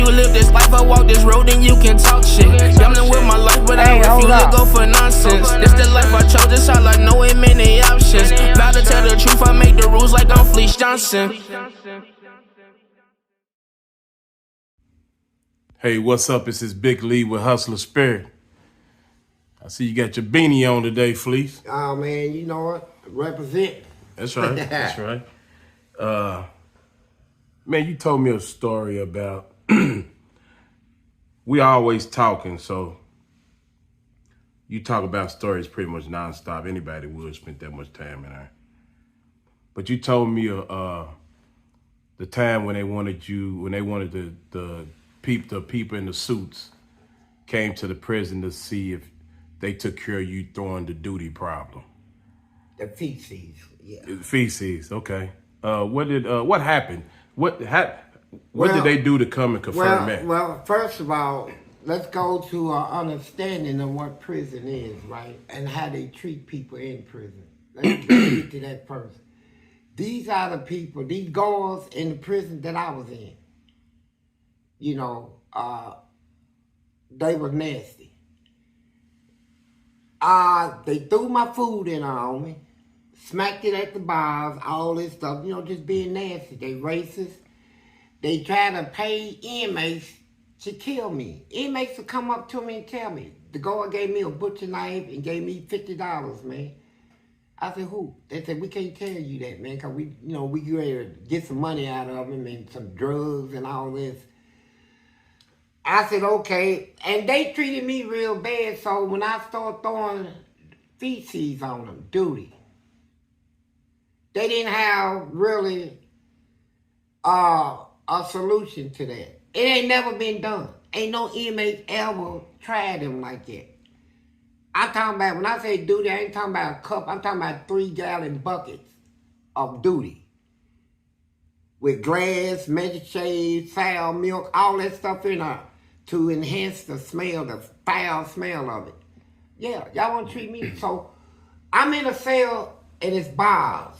You live this life, I walk this road, and you can talk shit. Gambling with my life, but I refuse to go for nonsense. This the life I chose, this all I know, ain't many options. Vow to tell the truth, I make the rules like I'm Fleece Johnson. Hey, what's up? This is Big Lee with Hustler Spirit. I see you got your beanie on today, Fleece. Oh man, you know what? Represent. That's right. That's right. Man, you told me a story about we always talking, so you talk about stories pretty much nonstop. Anybody would spend that much time in there. But you told me the time when they wanted the people in the suits came to the prison to see if they took care of you throwing the duty problem. The feces, yeah. Feces, okay. What happened? What did they do to come and confirm that? Well, first of all, let's go to our understanding of what prison is, right? And how they treat people in prison. Let's get to that first. These are the people, these guards in the prison that I was in. You know, they were nasty. They threw my food in on me, smacked it at the bars, all this stuff, you know, just being nasty. They racist. They try to pay inmates to kill me. Inmates would come up to me and tell me, the guard gave me a butcher knife and gave me $50, man. I said, who? They said, we can't tell you that, man, because we ready to get some money out of him and some drugs and all this. I said, okay. And they treated me real bad, so when I started throwing feces on them, duty, they didn't have really a solution to that. It ain't never been done. Ain't no inmate ever tried them like that. I'm talking about, when I say duty, I ain't talking about a cup. I'm talking about 3-gallon buckets of duty. With glass, magic shade, sour milk, all that stuff in there to enhance the smell, the foul smell of it. Yeah, y'all want to treat me. So I'm in a cell and it's bars.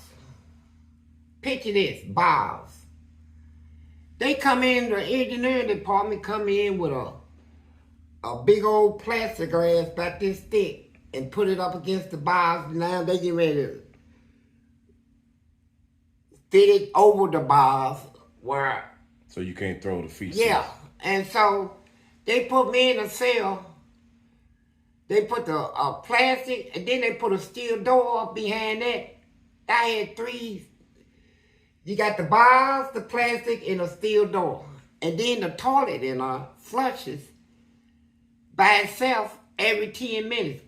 Picture this, bars. They come in, the engineering department come in with a big old plastic glass about this thick and put it up against the bars. Now they get ready to fit it over the bars where... So you can't throw the feces. Yeah, and so they put me in a cell. They put the plastic, and then they put a steel door behind that. I had 3... You got the bars, the plastic, and a steel door. And then the toilet in flushes by itself every 10 minutes.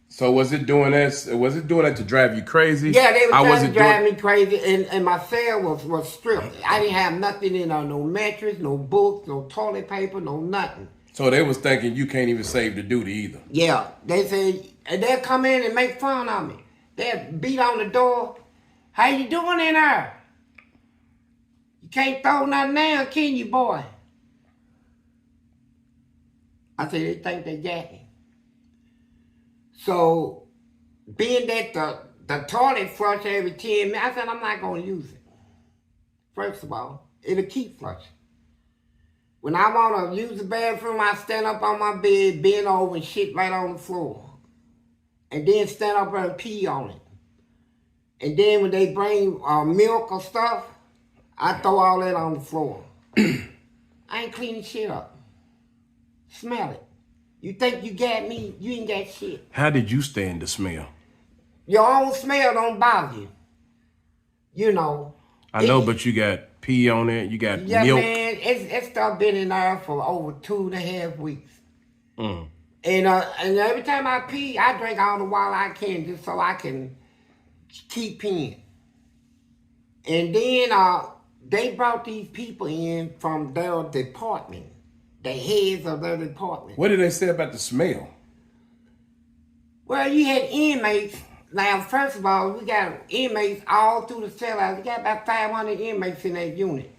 So was it doing that? Was it doing that to drive you crazy? Yeah, they were trying to drive me crazy, and my cell was stripped. I didn't have nothing in there, no mattress, no books, no toilet paper, no nothing. So they was thinking you can't even save the duty either. Yeah, they said, and they'll come in and make fun of me. They'll beat on the door. How you doing in there? You can't throw nothing down, can you, boy? I said, they think they got me. So, being that the toilet flush every 10 minutes, I said, I'm not going to use it. First of all, it'll keep flushing. When I want to use the bathroom, I stand up on my bed, bend over, and shit right on the floor. And then stand up and pee on it. And then when they bring milk or stuff, I throw all that on the floor. I ain't cleaning shit up. Smell it. You think you got me? You ain't got shit. How did you stand the smell? Your own smell don't bother you. You know. I know, but you got pee on it. You got milk. Yeah, man. It's stuff been in there for over 2.5 weeks. And every time I pee, I drink all the water I can just so I can keep peeing. And then they brought these people in from their department, the heads of their department. What did they say about the smell? Well, you had inmates. Now, first of all, we got inmates all through the cell. We got about 500 inmates in that unit.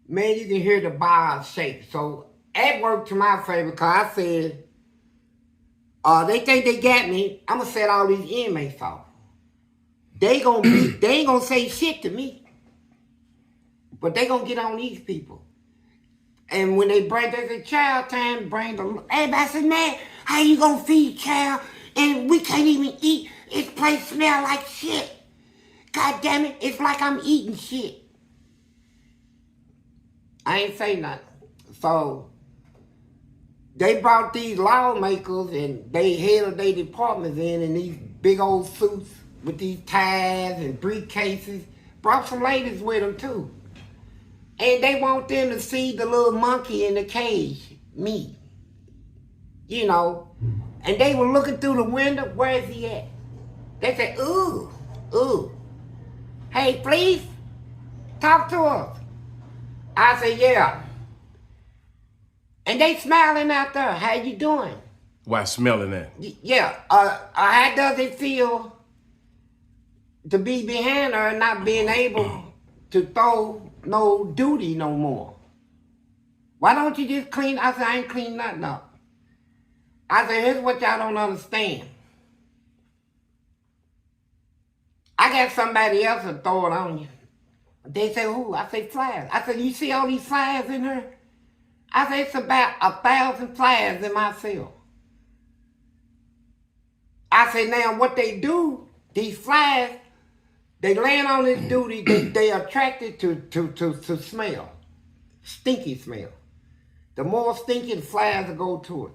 Man, you can hear the bars shake. So that worked to my favor because I said, they think they got me. I'm going to set all these inmates off. They ain't gonna say shit to me. But they gonna get on these people. And when they bring, there's a child time, bring them. Everybody said, man, how you gonna feed child? And we can't even eat. This place smell like shit. God damn it, it's like I'm eating shit. I ain't say nothing. So, they brought these lawmakers and they head of their departments in these big old suits with these ties and briefcases. Brought some ladies with them too. And they want them to see the little monkey in the cage, me. You know. And they were looking through the window, where is he at? They said, ooh, ooh. Hey, Fleece, talk to us. I said, yeah. And they smiling out there. How you doing? Why smelling that? Yeah. How does it feel to be behind her and not being able to throw no duty no more? Why don't you just clean? I said, I ain't clean nothing up. I said, here's what y'all don't understand. I got somebody else to throw it on you. They say, who? I say, flies. I said, you see all these flies in her? I said, it's about 1,000 flies in my cell. I said, now what they do, these flies, they land on this duty, they attracted to smell. Stinky smell. The more stinky, the flies will go to it.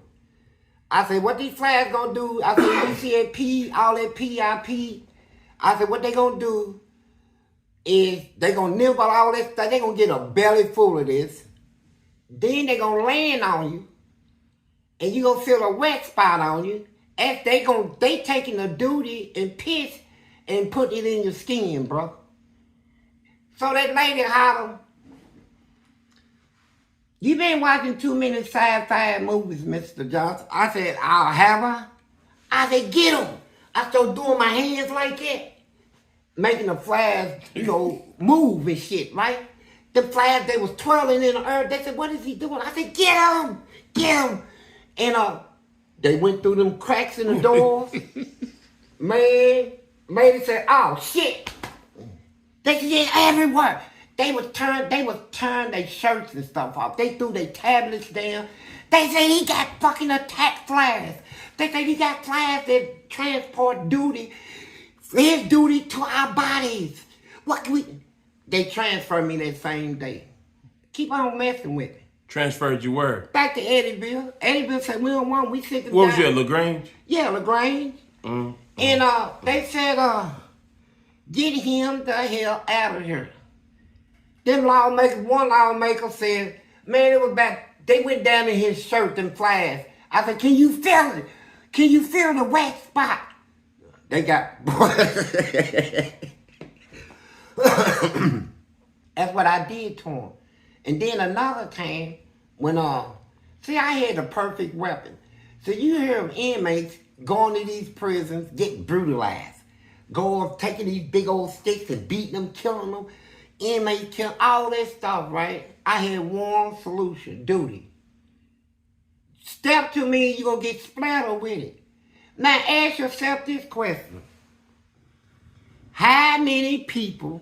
I said, what these flies gonna do? I said, you see that pee, all that PIP? I said, what they gonna do is they gonna nibble all this stuff. They gonna get a belly full of this. Then they gonna land on you, and you gonna feel a wet spot on you. As they taking the duty and piss and put it in your skin, bro. So that lady hollered, you been watching too many sci-fi movies, Mr. Johnson. I said, I'll have her. I said, get him. I started doing my hands like that, making the flies, move and shit, right? The flies, they was twirling in the earth. They said, what is he doing? I said, get him, get him. And they went through them cracks in the doors. Man, lady said, oh, shit. They said, yeah, everywhere. They was turn their shirts and stuff off. They threw their tablets down. They said he got fucking attack flies. They said he got flies that transport his duty to our bodies. What can we? They transferred me that same day. Keep on messing with me. Transferred you where? Back to Eddyville. Eddyville said, we don't want, we sick of What was you at, LaGrange? And they said, get him the hell out of here. One lawmaker said, man, it was back, they went down in his shirt and flies. I said, can you feel it? Can you feel the wet spot? They got, that's what I did to him. And then another time, when, see, I had the perfect weapon. So you hear of inmates going to these prisons, getting brutalized. Taking these big old sticks and beating them, killing them. Inmates kill, all that stuff, right? I had one solution, duty. Step to me, you're going to get splattered with it. Now ask yourself this question. How many people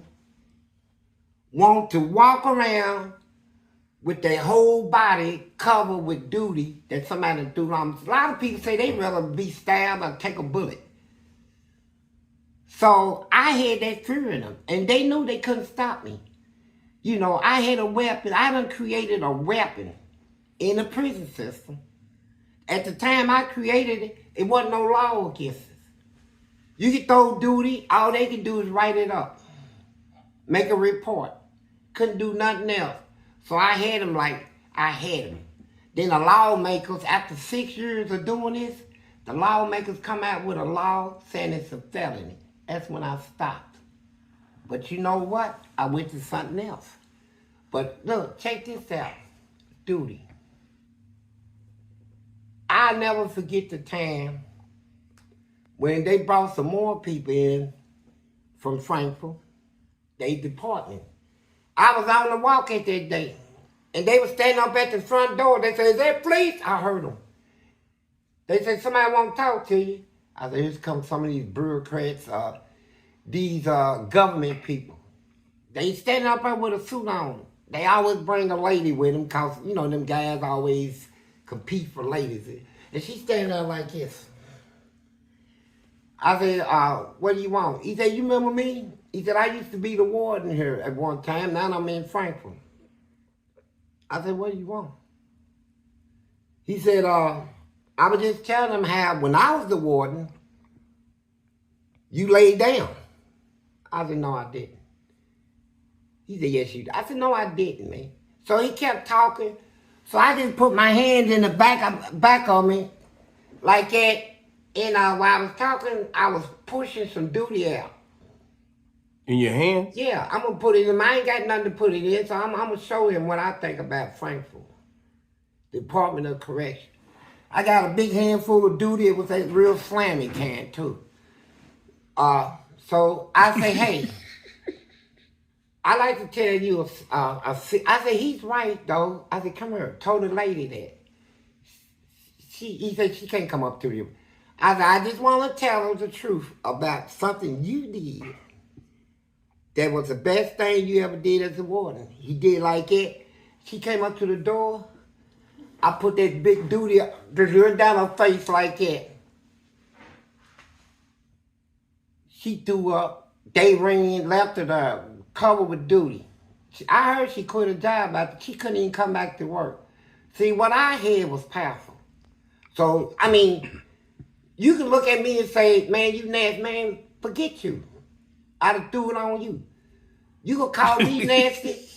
want to walk around with their whole body covered with duty that somebody threw on them? A lot of people say they'd rather be stabbed or take a bullet. So I had that fear in them, and they knew they couldn't stop me. I had a weapon. I done created a weapon in the prison system. At the time I created it, it wasn't no law against us. You could throw duty, all they could do is write it up. Make a report. Couldn't do nothing else. So I had them like I had them. Then the lawmakers, after 6 years of doing this, the lawmakers come out with a law saying it's a felony. That's when I stopped. But you know what? I went to something else. But look, check this out. Duty. I'll never forget the time when they brought some more people in from Frankfurt. They deported me. I was on the walk at that day. And they were standing up at the front door. They said, is that Fleece? I heard them. They said, somebody want to talk to you. I said, here come some of these bureaucrats, these government people. They standing up there with a suit on. They always bring a lady with them because, you know, them guys always compete for ladies. And she standing there like this. I said, what do you want? He said, you remember me? He said, I used to be the warden here at one time. Now I'm in Frankfurt. I said, what do you want? He said, I was just telling him how when I was the warden, you laid down. I said, no, I didn't. He said, yes, you did. I said, no, I didn't, man. So he kept talking. So I just put my hands in the back of me like that. And while I was talking, I was pushing some duty out. In your hands? Yeah, I'm going to put it in. I ain't got nothing to put it in, so I'm going to show him what I think about Frankfurt. Department of Correction. I got a big handful of duty. It was a real slammy can, too. So I say, hey, I like to tell you, I said, he's right, though. I said, come here. Told the lady that. He said, she can't come up to you. I said, I just want to tell her the truth about something you did that was the best thing you ever did as a warden. He did like it. She came up to the door. I put that big duty down her face like that. She threw up. They ring left her there, covered with duty. I heard she quit her job, but she couldn't even come back to work. See, what I had was powerful. So, I mean, you can look at me and say, man, you nasty, man, forget you. I'd have threw it on you. You gonna call me nasty?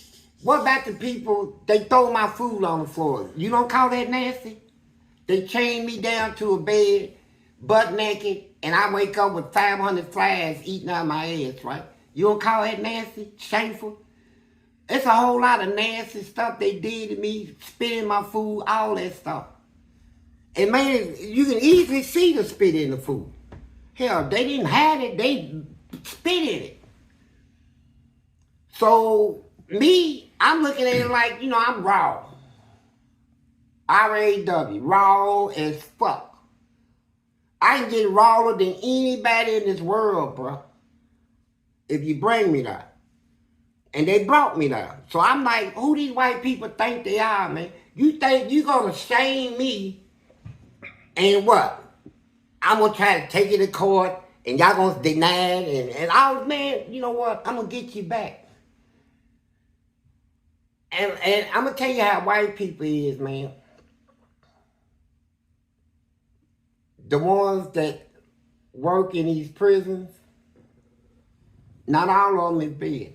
What about the people, they throw my food on the floor? You don't call that nasty? They chain me down to a bed, butt naked, and I wake up with 500 flies eating out my ass, right? You don't call that nasty? Shameful? It's a whole lot of nasty stuff they did to me, spitting my food, all that stuff. And man, you can easily see the spit in the food. Hell, they didn't have it, they spit in it. So, me, I'm looking at it like, you know, I'm raw. R-A-W, raw as fuck. I can get rawer than anybody in this world, bro. If you bring me there. And they brought me there. So I'm like, who these white people think they are, man? You think you gonna shame me and what? I'm gonna try to take it to court and y'all gonna deny it and I was, man, you know what? I'm gonna get you back. And I'm gonna tell you how white people is, man. The ones that work in these prisons, not all of them is bad.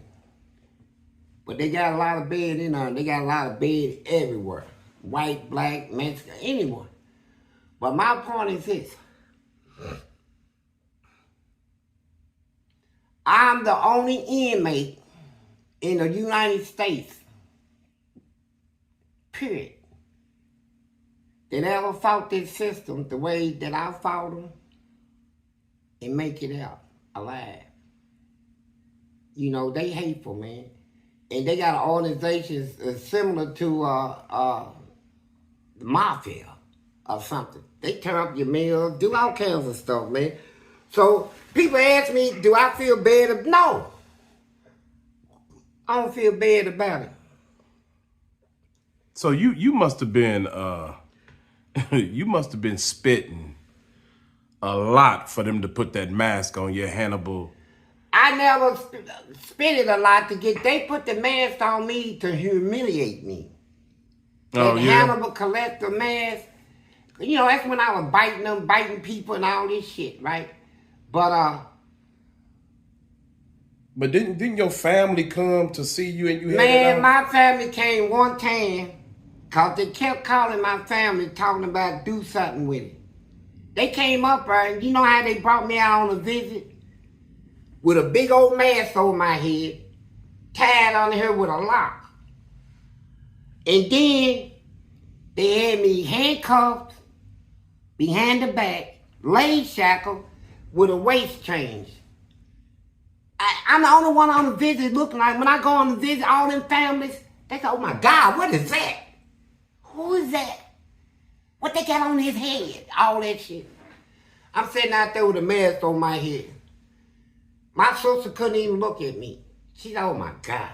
But they got a lot of bed in there. They got a lot of bed everywhere. White, black, Mexican, anyone. But my point is this. I'm the only inmate in the United States, period, that ever fought this system the way that I fought them and make it out alive. You know, they hateful, man. And they got organizations similar to the mafia or something. They tear up your meals, do all kinds of stuff, man. So people ask me, do I feel bad? No. I don't feel bad about it. So you must have been you must have been spitting a lot for them to put that mask on your Hannibal. I never spit it a lot to get. They put the mask on me to humiliate me. Oh, that yeah? Hannibal collector mask. You know, that's when I was biting them, biting people and all this shit, right? But didn't your family come to see you and you had man, it on? my family came one time because they kept calling my family talking about do something with it. They came up there and you know how they brought me out on a visit? With a big old mask over my head, tied on here with a lock. And then they had me handcuffed behind the back, leg shackled with a waist change. I'm the only one on the visit looking like, when I go on the visit, all them families, they go, oh my God, what is that? Who is that? What they got on his head? All that shit. I'm sitting out there with a mask on my head. My sister couldn't even look at me. She said, oh my God.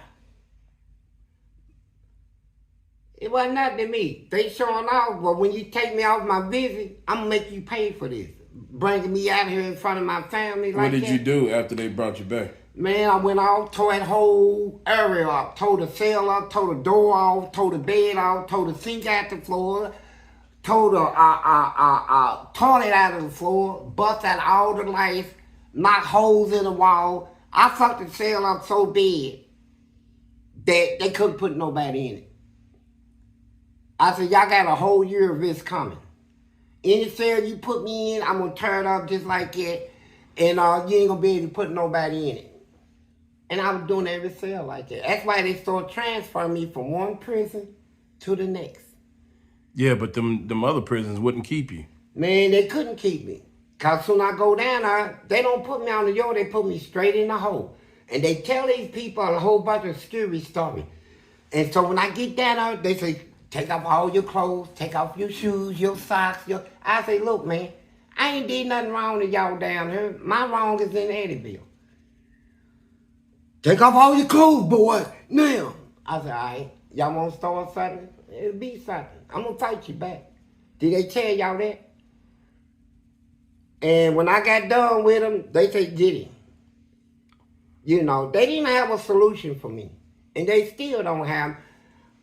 It wasn't nothing to me. They showing off, but when you take me off my visit, I'm gonna make you pay for this. Bringing me out here in front of my family like that. What did you do after they brought you back? Man, I went off, tore that whole area up, tore the cell up, tore the door off, tore the bed off, tore the sink out the floor, tore the toilet out of the floor, bust out all the lights, knocked holes in the wall. I fucked the cell up so bad that they couldn't put nobody in it. I said, y'all got a whole year of this coming. Any cell you put me in, I'm going to tear it up just like that, and you ain't going to be able to put nobody in it. And I was doing every cell like that. That's why they started transferring me from one prison to the next. Yeah, but them other prisons wouldn't keep you. Man, they couldn't keep me. Because soon I go down there, they don't put me on the yard, they put me straight in the hole. And they tell these people a whole bunch of scary stories. And so when I get down there, they say, take off all your clothes, take off your shoes, your socks. I say, look, man, I ain't did nothing wrong to y'all down here. My wrong is in Eddyville. Take off all your clothes, boy, now. I said, all right, y'all want to start something? It'll be something. I'm going to fight you back. Did they tell y'all that? And when I got done with them, they say, get him. You know, they didn't have a solution for me. And they still don't have.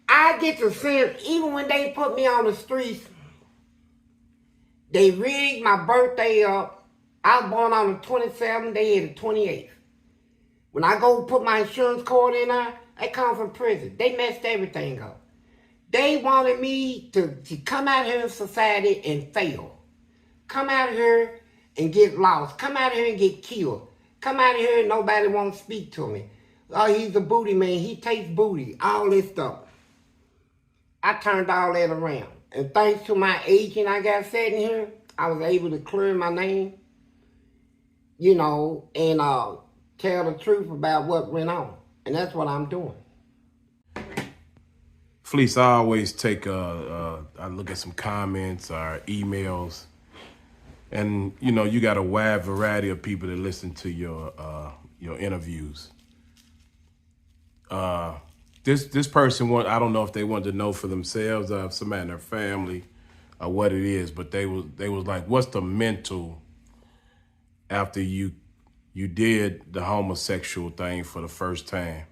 I get the sense, even when they put me on the streets, they rigged my birthday up. I was born on the 27th, they had the 28th. When I go put my insurance card in there, I come from prison. They messed everything up. They wanted me to come out here in society and fail. Come out here and get lost. Come out here and get killed. Come out here and nobody won't speak to me. Oh, he's a booty man. He takes booty. All this stuff. I turned all that around. And thanks to my agent I got sitting here, I was able to clear my name, you know, and tell the truth about what went on. And that's what I'm doing. Fleece, I always take I look at some comments or emails, and you know you got a wide variety of people that listen to your interviews. This person I don't know if they wanted to know for themselves or if somebody in their family or what it is, but they was like, what's the mental after you did the homosexual thing for the first time?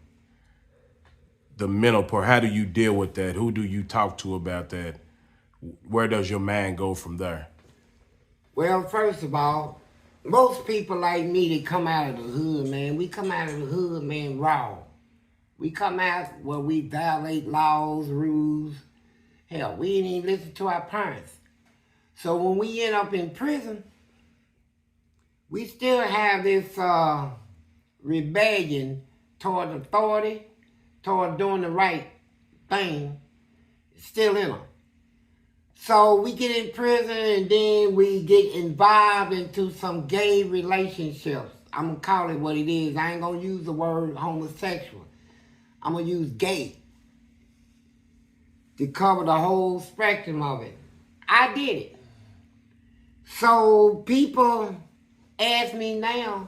The mental part, how do you deal with that? Who do you talk to about that? Where does your mind go from there? Well, first of all, most people like me, they come out of the hood, man. We come out of the hood, man, raw. We come out where we violate laws, rules. Hell, we didn't even listen to our parents. So when we end up in prison, we still have this rebellion toward authority, toward doing the right thing, still in them. So we get in prison and then we get involved into some gay relationships. I'm going to call it what it is. I ain't going to use the word homosexual. I'm going to use gay to cover the whole spectrum of it. I did it. So people ask me now,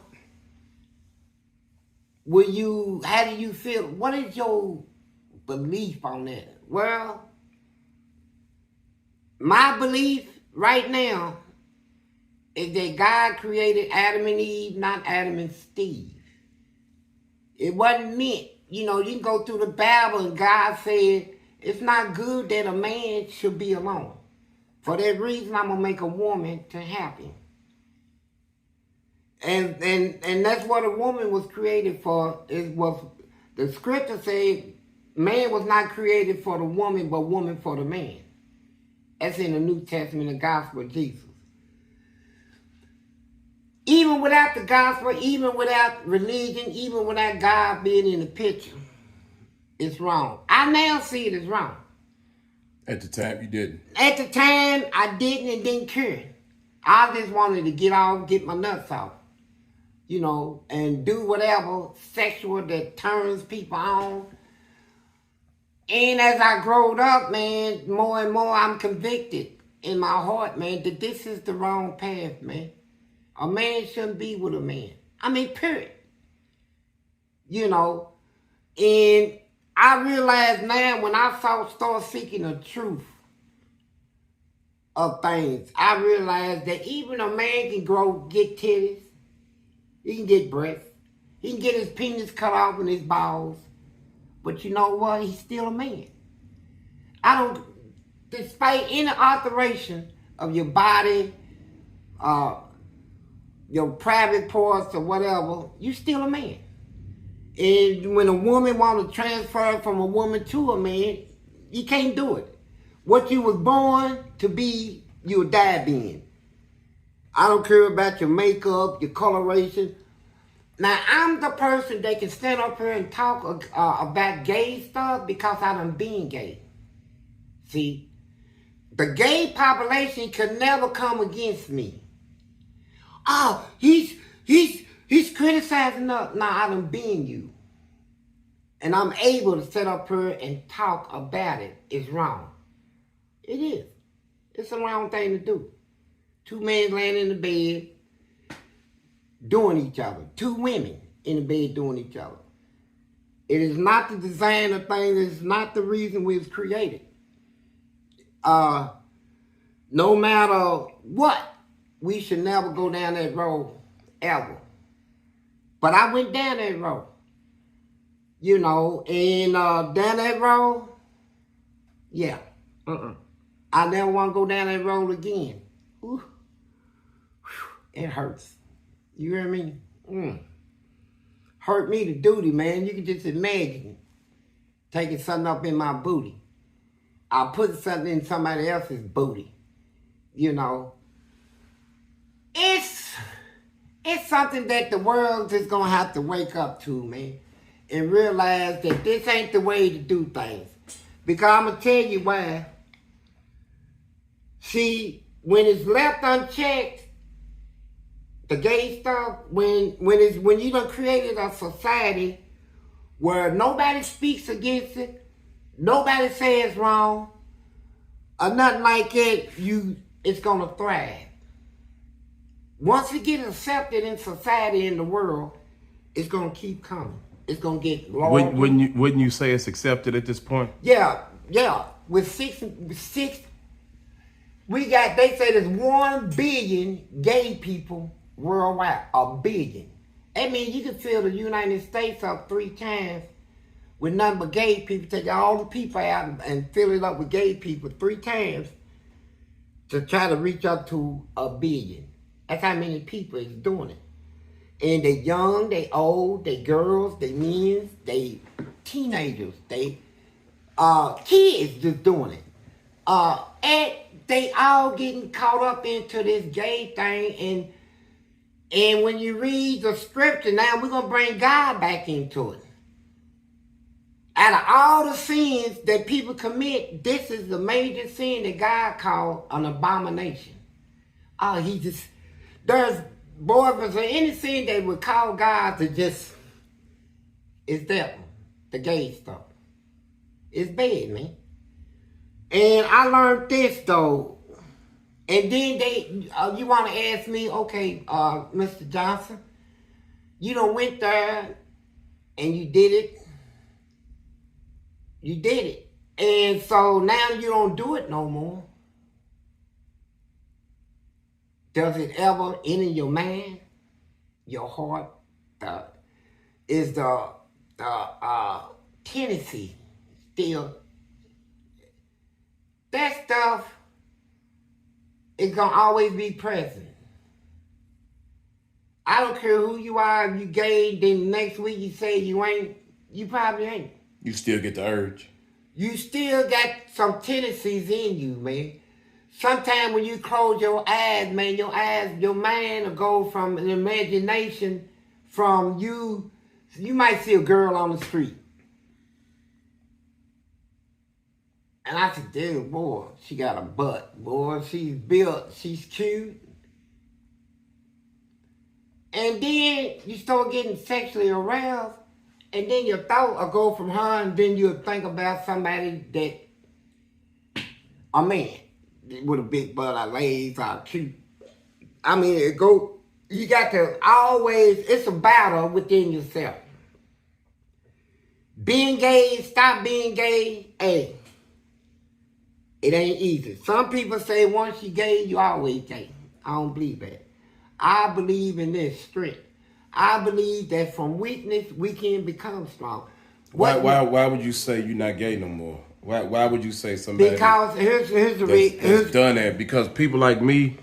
how do you feel? What is your belief on that? Well, my belief right now is that God created Adam and Eve, not Adam and Steve. It wasn't meant. You know, you can go through the Bible and God said, it's not good that a man should be alone. For that reason, I'm going to make a woman to help him. And that's what a woman was created for. The scripture said, man was not created for the woman, but woman for the man. That's in the New Testament, the gospel of Jesus. Even without the gospel, even without religion, even without God being in the picture, it's wrong. I now see it as wrong. At the time, you didn't. At the time, I didn't and didn't care. I just wanted to get my nuts out, you know, and do whatever sexual that turns people on. And as I growed up, man, more and more I'm convicted in my heart, man, that this is the wrong path, man. A man shouldn't be with a man. I mean, period. You know, And I realize now when I start seeking the truth of things, I realize that even a man can get titties, he can get breasts, he can get his penis cut off and his balls, but you know what? He's still a man. Despite any alteration of your body, your private parts or whatever, you still a man. And when a woman wants to transfer from a woman to a man, you can't do it. What you was born to be, you'll die being. I don't care about your makeup, your coloration. Now, I'm the person that can stand up here and talk about gay stuff because I done been gay. See, the gay population could never come against me. Oh, he's criticizing us. Nah, I done been you. And I'm able to sit up here and talk about it. It's wrong. It is. It's the wrong thing to do. Two men laying in the bed doing each other. Two women in the bed doing each other. It is not the design of things. It's not the reason we was created. No matter what, we should never go down that road ever. But I went down that road. You know, and down that road, yeah. I never want to go down that road again. Ooh. It hurts. You hear me? Hurt me to duty, man. You can just imagine taking something up in my booty. I put something in somebody else's booty. You know. It's something that the world is going to have to wake up to, man. And realize that this ain't the way to do things. Because I'm going to tell you why. See, when it's left unchecked, the gay stuff, when you done created a society where nobody speaks against it, nobody says wrong, or nothing like that, it's gonna thrive. Once it gets accepted in society, in the world, it's gonna keep coming. It's gonna get larger. Wouldn't you say it's accepted at this point? Yeah. With six, they say there's 1 billion gay people worldwide. 1 billion. That means you can fill the United States up 3 times with nothing but gay people. Take all the people out and fill it up with gay people 3 times to try to reach up to 1 billion. That's how many people is doing it. And they young, they old, they girls, they men, they teenagers, they kids just doing it. And they all getting caught up into this gay thing, and when you read the scripture, now we're gonna bring God back into it. Out of all the sins that people commit, this is the major sin that God called an abomination. There's any sin they would call God to just, it's that one, the gay stuff. It's bad, man. And I learned this though. And then you want to ask me, okay, Mr. Johnson, you done went there and you did it. You did it. And so now you don't do it no more. Does it ever enter your mind, your heart? Is the tendency still? That stuff is going to always be present. I don't care who you are, if you gay, then next week you say you ain't, you probably ain't. You still get the urge. You still got some tendencies in you, man. Sometimes when you close your eyes, man, your mind will go from an imagination from you might see a girl on the street. And I said, damn, boy, she got a butt. Boy, she's built, she's cute. And then you start getting sexually aroused, and then your thought will go from her, and then you'll think about somebody that, a man, with a big butt, or legs, or cute. I mean, you got to always, it's a battle within yourself. Being gay, stop being gay. Hey, it ain't easy. Some people say once you gay, you always gay. I don't believe that. I believe in this strength. I believe that from weakness, we can become strong. Why would you say you're not gay no more? Why would you say somebody Because here's the reason. that's done that? Because people like me,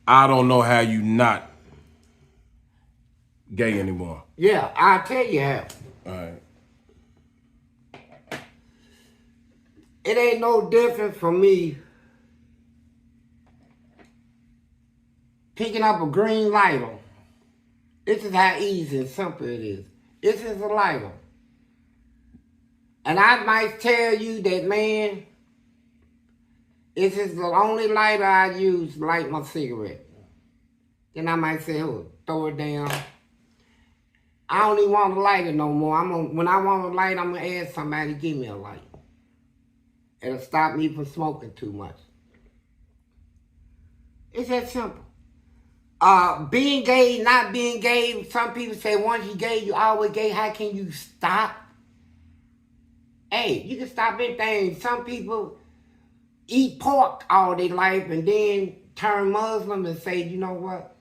I don't know how you not gay anymore. Yeah, I'll tell you how. All right. It ain't no different from me picking up a green lighter. This is how easy and simple it is. This is a lighter. And I might tell you that, man, this is the only lighter I use to light my cigarette. Then I might say, oh, throw it down. I don't even want to light it no more. When I want a light, I'm going to ask somebody to give me a light. It'll stop me from smoking too much. It's that simple. Being gay, not being gay, some people say once you're gay, you always gay. How can you stop? Hey, you can stop anything. Some people eat pork all their life and then turn Muslim and say, you know what?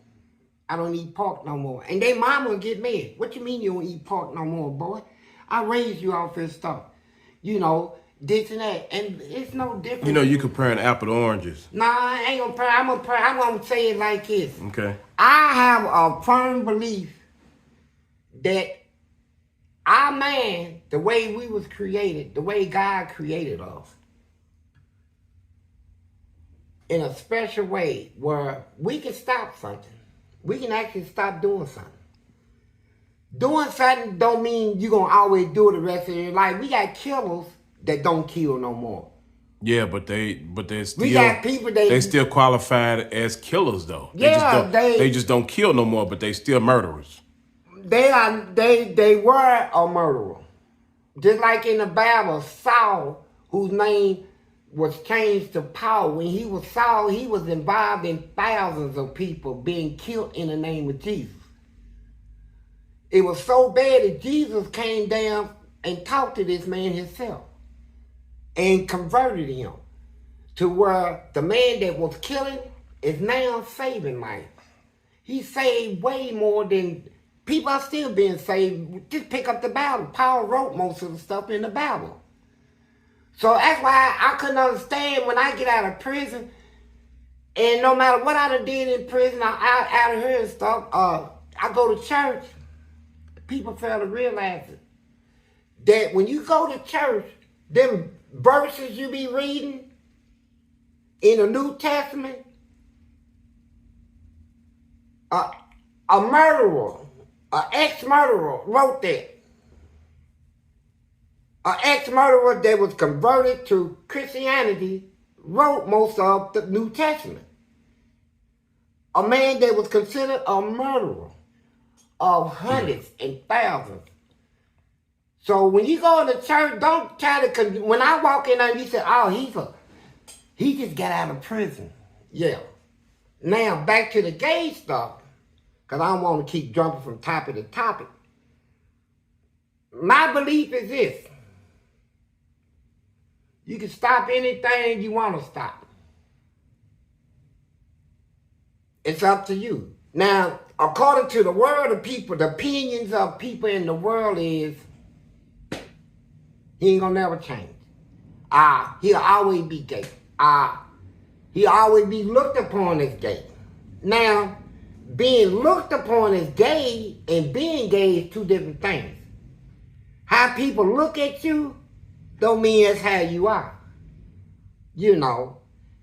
I don't eat pork no more. And their mama will get mad. What you mean you don't eat pork no more, boy? I raised you off this stuff. You know, this and that. And it's no different. You know, you comparing apple to oranges. Nah, I ain't gonna compare. I'm gonna say it like this. Okay. I have a firm belief that our man, the way we was created, the way God created us, in a special way where we can stop something. We can actually stop doing something. Doing something don't mean you're going to always do it the rest of your life. We got killers that don't kill no more. Yeah, but they're still, we got people they still qualified as killers though. Yeah, they just don't kill no more, but they still murderers. They were a murderer. Just like in the Bible, Saul, whose name was changed to Paul. When he was Saul, he was involved in thousands of people being killed in the name of Jesus. It was so bad that Jesus came down and talked to this man himself and converted him to where the man that was killing is now saving life. He saved way more than people are still being saved. Just pick up the Bible. Paul wrote most of the stuff in the Bible. So that's why I couldn't understand when I get out of prison, and no matter what I done did in prison, out of here and stuff, I go to church, people fail to realize it. That when you go to church, them verses you be reading in the New Testament, a murderer, an ex-murderer wrote that. An ex-murderer that was converted to Christianity wrote most of the New Testament. A man that was considered a murderer of hundreds and thousands. So when you go to church, don't try to, when I walk in there and you say, oh, he just got out of prison. Yeah. Now back to the gay stuff, because I don't want to keep jumping from topic to topic. My belief is this. You can stop anything you want to stop. It's up to you. Now, according to the world of people, the opinions of people in the world is, he ain't gonna never change. He'll always be gay. He'll always be looked upon as gay. Now, being looked upon as gay and being gay is two different things. How people look at you don't mean that's how you are. You know.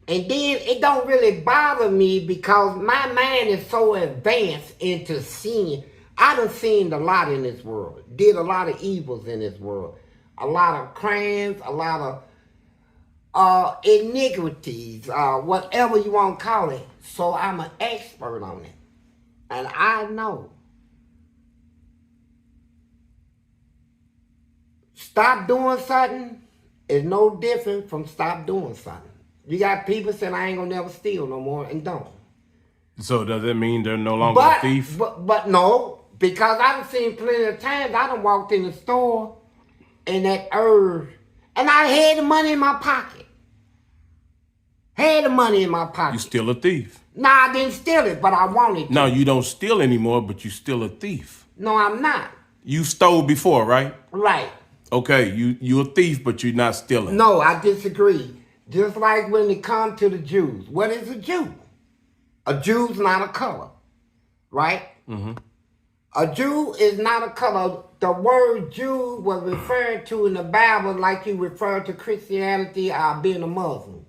And then it don't really bother me because my mind is so advanced into seeing. I done seen a lot in this world. Did a lot of evils in this world. A lot of crimes, a lot of iniquities, whatever you want to call it. So I'm an expert on it. And I know. Stop doing something is no different from stop doing something. You got people saying, I ain't gonna never steal no more, and don't. So does that mean they're no longer a thief? But no, because I've seen plenty of times, I done walked in the store, and that herb. And I had the money in my pocket. Had the money in my pocket. You still a thief. No, I didn't steal it, but I wanted to. No, you don't steal anymore, but you still a thief. No, I'm not. You stole before, right? Right. Okay, you a thief, but you're not stealing. No, I disagree. Just like when it comes to the Jews. What is a Jew? A Jew's not a color, right? Mm-hmm. A Jew is not a color. The word Jew was referred to in the Bible like you refer to Christianity or being a Muslim.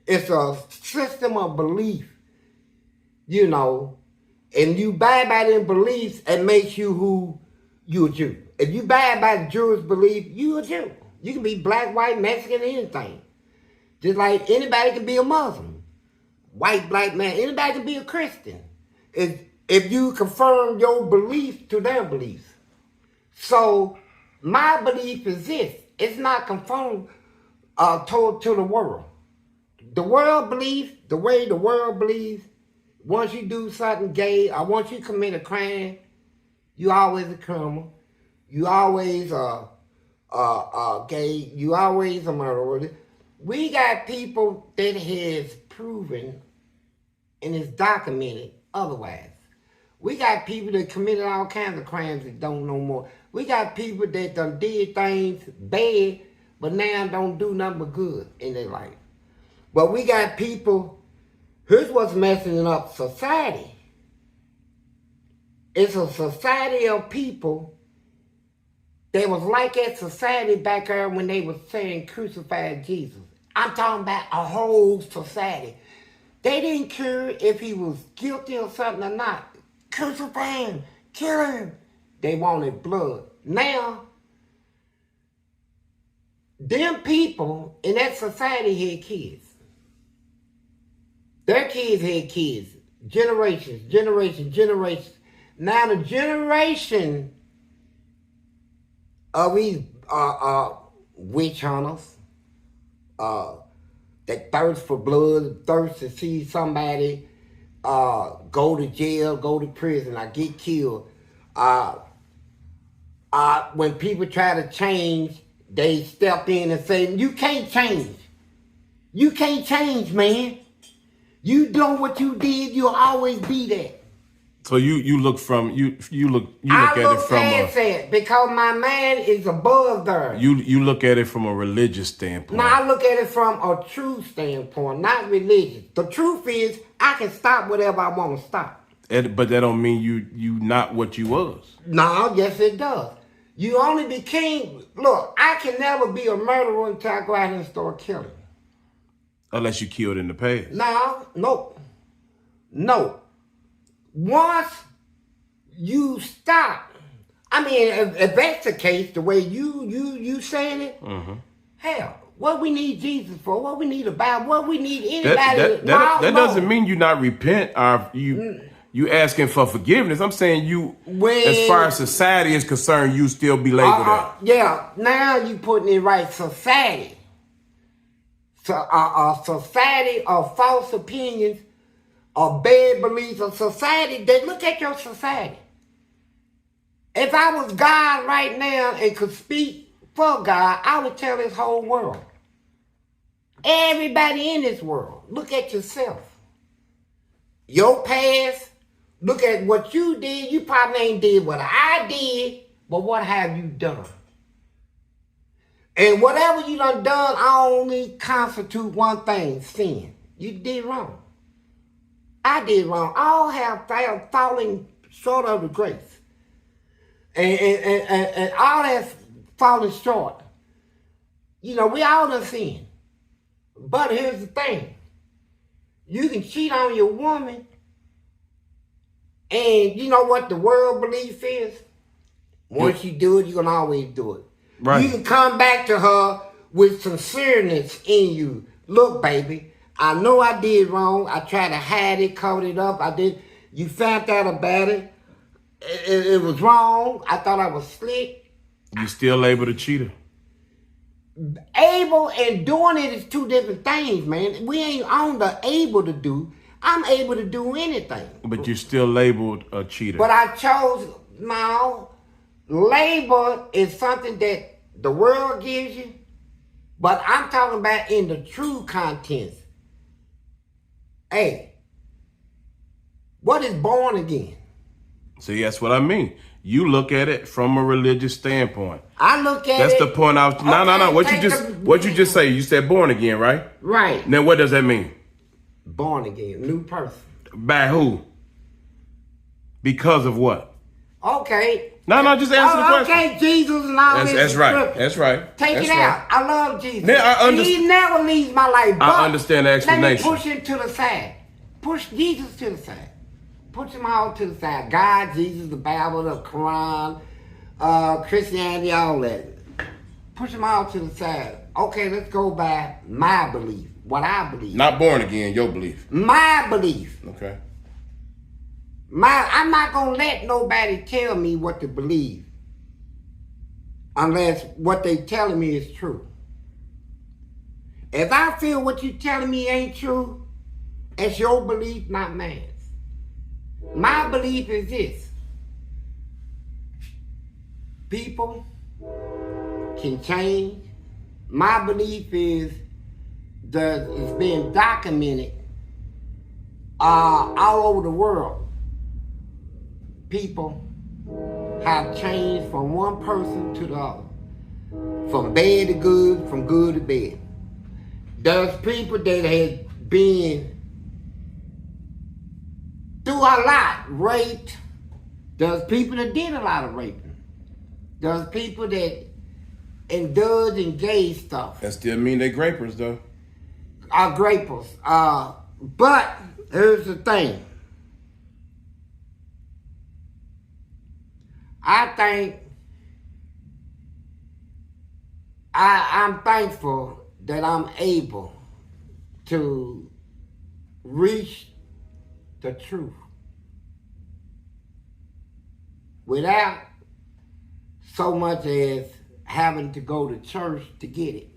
It's a system of belief, you know, and you buy by them beliefs and makes you who you a Jew. If you buy by the Jewish belief, you a Jew. You can be black, white, Mexican, anything. Just like anybody can be a Muslim. White, black man, anybody can be a Christian. If you confirm your belief to their beliefs. So my belief is this. It's not conformed to the world. The world believes, the way the world believes, once you do something gay or once you commit a crime, you always a criminal. You always gay. You always a murderer. We got people that has proven and is documented otherwise. We got people that committed all kinds of crimes that don't know more. We got people that done did things bad, but now don't do nothing but good in their life. But we got people, here's what's messing up society. It's a society of people that was like that society back there when they was saying crucify Jesus. I'm talking about a whole society. They didn't care if he was guilty or something or not. Crucify him, kill him. They wanted blood. Now, them people in that society had kids. Their kids had kids. Generations. Now the generation of these witch hunters that thirst for blood, thirst to see somebody go to jail, go to prison, or get killed. When people try to change, they step in and say, you can't change. You can't change, man. You know what you did, you'll always be that. So you look from you look at it from it because my man is above there. You look at it from a religious standpoint. No, I look at it from a true standpoint, not religious. The truth is, I can stop whatever I want to stop. But that don't mean you not what you was. No, yes it does. You only became. Look, I can never be a murderer until I go out and start killing. Unless you killed in the past. No. Once you stop, I mean, if that's the case, the way you saying it, hell, what we need Jesus for, what we need a Bible, what we need anybody. That doesn't mean you not repent or you asking for forgiveness. I'm saying as far as society is concerned, you still be labeled that. Yeah, now you putting it right, society. So a society of false opinions, of bad beliefs, a society that look at your society. If I was God right now and could speak for God, I would tell this whole world. Everybody in this world, look at yourself. Your past, look at what you did. You probably ain't did what I did, but what have you done? And whatever you done only constitute one thing, sin. You did wrong. I did wrong. All have fallen short of the grace. And all that's falling short. You know, we all done sinned. But here's the thing. You can cheat on your woman, and you know what the world belief is? Once you do it, you can always do it. Right. You can come back to her with sincereness in you. Look, baby, I know I did wrong. I tried to hide it, cover it up. You found out about it. It was wrong. I thought I was slick. You still able to cheat her? Able and doing it is two different things, man. We ain't on the able to do. I'm able to do anything. But you're still labeled a cheater. But I chose, no. Label is something that the world gives you, but I'm talking about in the true contents. Hey, what is born again? See, that's what I mean. You look at it from a religious standpoint. I look at That's it. the point I was. No. What you just say? You said born again, right? Right. Now, what does that mean? Born again, new person. By who? Because of what? Okay. No, just answer the question. Okay, Jesus and all this. That's right. That's right. Take that's it out. I love Jesus. He never leaves my life. But I understand the explanation. Let me push him to the side. Push Jesus to the side. Push them all to the side. God, Jesus, the Bible, the Quran, Christianity, all that. Push them all to the side. Okay, let's go by my belief. What I believe. Not born again, your belief. My belief. Okay. I'm not going to let nobody tell me what to believe. Unless what they telling me is true. If I feel what you telling me ain't true, it's your belief, not mine. My belief is this. People can change. My belief is that it's being documented all over the world. People have changed from one person to the other. From bad to good, from good to bad. There's people that have been through a lot, raped. There's people that did a lot of raping. There's people that indulge in gay stuff. That still mean they grapers, though. Are grapers. But here's the thing. I think I'm thankful that I'm able to reach the truth without so much as having to go to church to get it.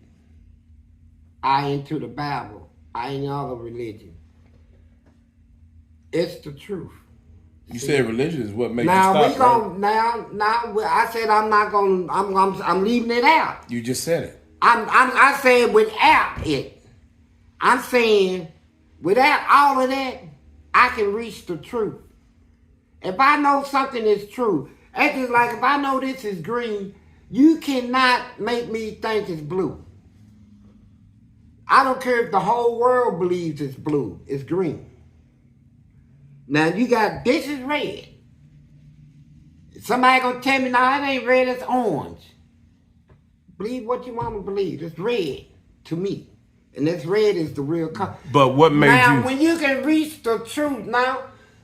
I into the Bible. I ain't other religion. It's the truth. You said religion is what makes now you we stop, gon' right? now I said I'm not gonna I'm leaving it out. You just said it. I said without it. I'm saying without all of that, I can reach the truth. If I know something is true, it's just like if I know this is green, you cannot make me think it's blue. I don't care if the whole world believes it's blue, it's green. Now you got, this is red. Somebody gonna tell me, no, it ain't red, it's orange. Believe what you want to believe, it's red to me. And this red is the real color. But what made now, you... when you can reach the truth, now,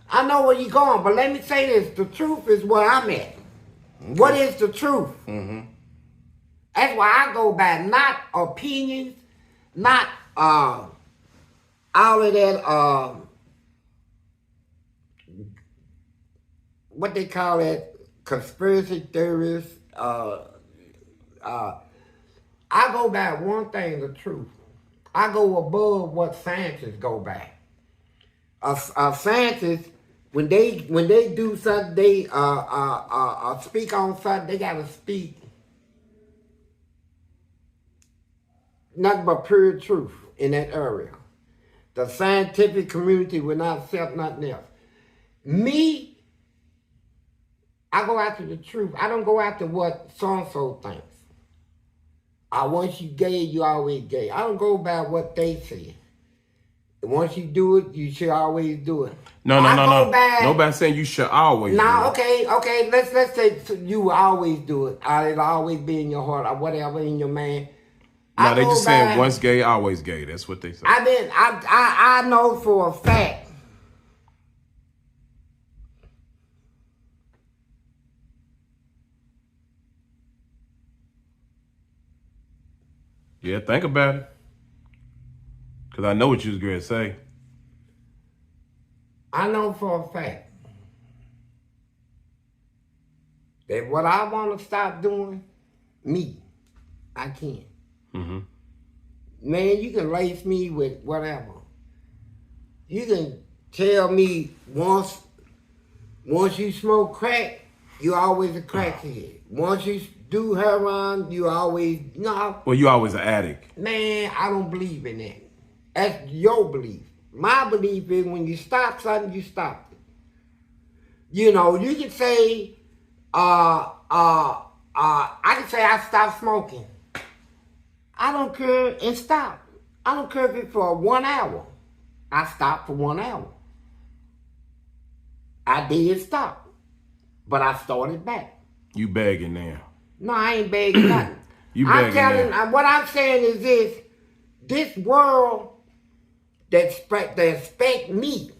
I know where you're going, but let me say this, the truth is where I'm at. Okay. What is the truth? Mm-hmm. That's why I go by not opinions, not all of that, what they call it, conspiracy theorists. I go by one thing, the truth. I go above what scientists go by. Scientists, when they do something, they speak on something, they gotta speak nothing but pure truth in that area. The scientific community will not accept nothing else. Me, I go after the truth. I don't go after what so-and-so thinks. Once you gay, you always gay. I don't go by what they say. Once you do it, you should always do it. No. Nobody's saying you should always do it. Okay. Let's say you will always do it. It'll always be in your heart or whatever in your mind. No, they just saying once gay, always gay. That's what they say. I know for a fact. Yeah, think about it. Because I know what you was going to say. I know for a fact that what I want to stop doing, I can. Mm-hmm. Man, you can lace me with whatever. You can tell me once you smoke crack, you always a crackhead. Once you do heroin, you always, no. Well, you always an addict. Man, I don't believe in that. That's your belief. My belief is when you stop something, you stop it. You know, you can say, I can say I stopped smoking. I don't care, and stop. I don't care if it's for 1 hour. I stopped for 1 hour. I did stop, but I started back. You begging now. No, I ain't begging nothing. You I'm begging telling, what I'm saying is this world that expect me.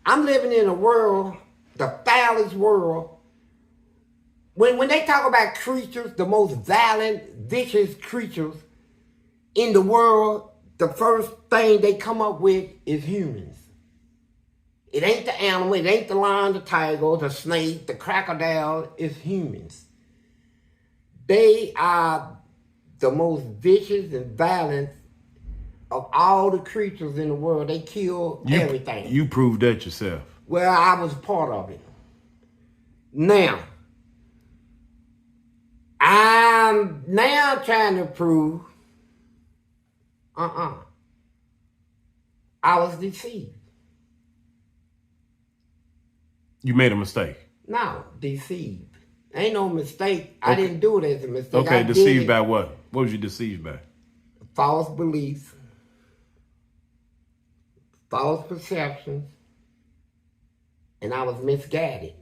I'm living in a world, the foulest world. When they talk about creatures, the most violent, vicious creatures in the world, the first thing they come up with is humans. It ain't the animal, it ain't the lion, the tiger, the snake, the crocodile, it's humans. They are the most vicious and violent of all the creatures in the world. They kill everything. You proved that yourself. Well, I was part of it. Now, I'm now trying to prove, I was deceived. You made a mistake. No, deceived. Ain't no mistake. Okay. I didn't do it as a mistake. Okay, deceived by what? What was you deceived by? False beliefs, false perceptions, and I was misguided.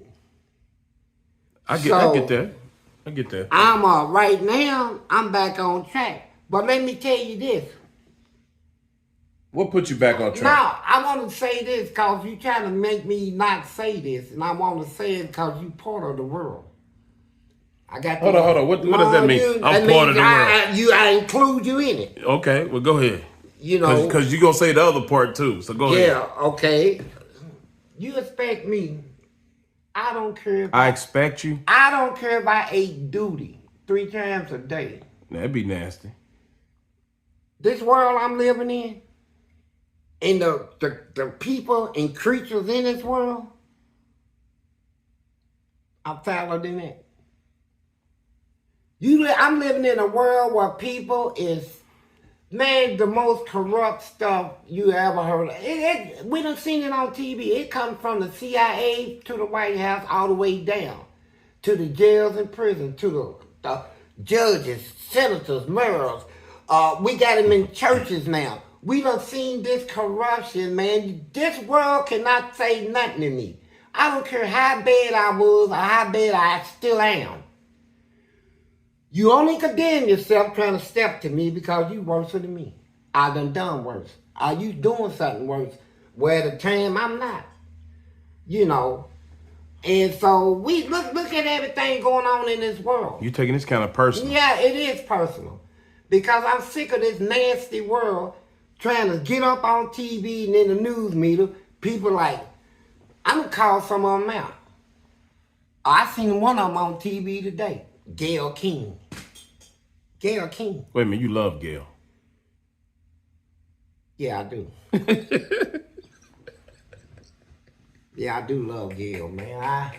I get that. I get that. I'm right now, I'm back on track. But let me tell you this. What put you back on track? Now, I want to say this because you're trying to make me not say this, and I want to say it because you're part of the world. I got. Hold on. What does that mean? I'm part of the world. I include you in it. Okay, well, go ahead. You know, because you're gonna say the other part too. So go ahead. Yeah. Okay. You expect me. I don't care. I expect you. I don't care if I ate duty 3 times a day. That'd be nasty. This world I'm living in, and the people and creatures in this world, I'm fouler than that. I'm living in a world where people is, man, the most corrupt stuff you ever heard of. We done seen it on TV. It comes from the CIA to the White House all the way down to the jails and prisons, to the judges, senators, mayors. We got them in churches now. We done seen this corruption, man. This world cannot say nothing to me. I don't care how bad I was or how bad I still am. You only condemn yourself trying to step to me because you worse than me. I done worse. Are you doing something worse? Well, at the time, I'm not. You know. And so we look at everything going on in this world. You taking this kind of personal. Yeah, it is personal. Because I'm sick of this nasty world trying to get up on TV and in the news media. People like, I'm going to call some of them out. I seen one of them on TV today. Gayle King. Gayle King. Wait a minute, you love Gayle. Yeah, I do. Yeah, I do love Gayle, man.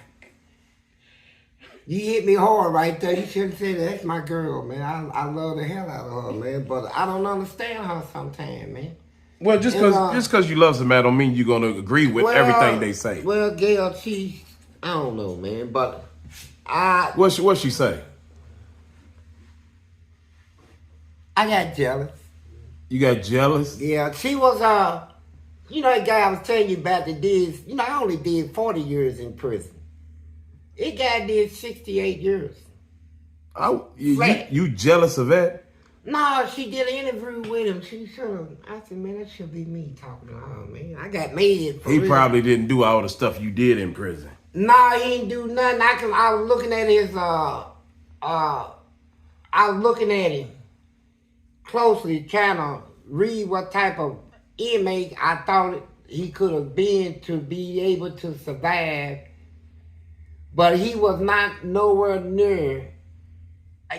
You hit me hard right there. You should have said that's my girl, man. I love the hell out of her, man. But I don't understand her sometimes, man. Well, just because you love somebody don't mean you're going to agree with everything they say. Well, Gayle, I don't know, man, but What's she say? I got jealous. You got jealous? Yeah, she was, you know that guy I was telling you about that did, you know, I only did 40 years in prison. That guy did 68 years. You jealous of that? No, she did an interview with him. She should have. I said, man, that should be me talking to her, man. I got mad for He real. probably didn't do all the stuff you did in prison. No, he didn't do nothing. I was looking at his, I was looking at him closely, trying to read what type of inmate I thought he could have been to be able to survive. But he was not nowhere near.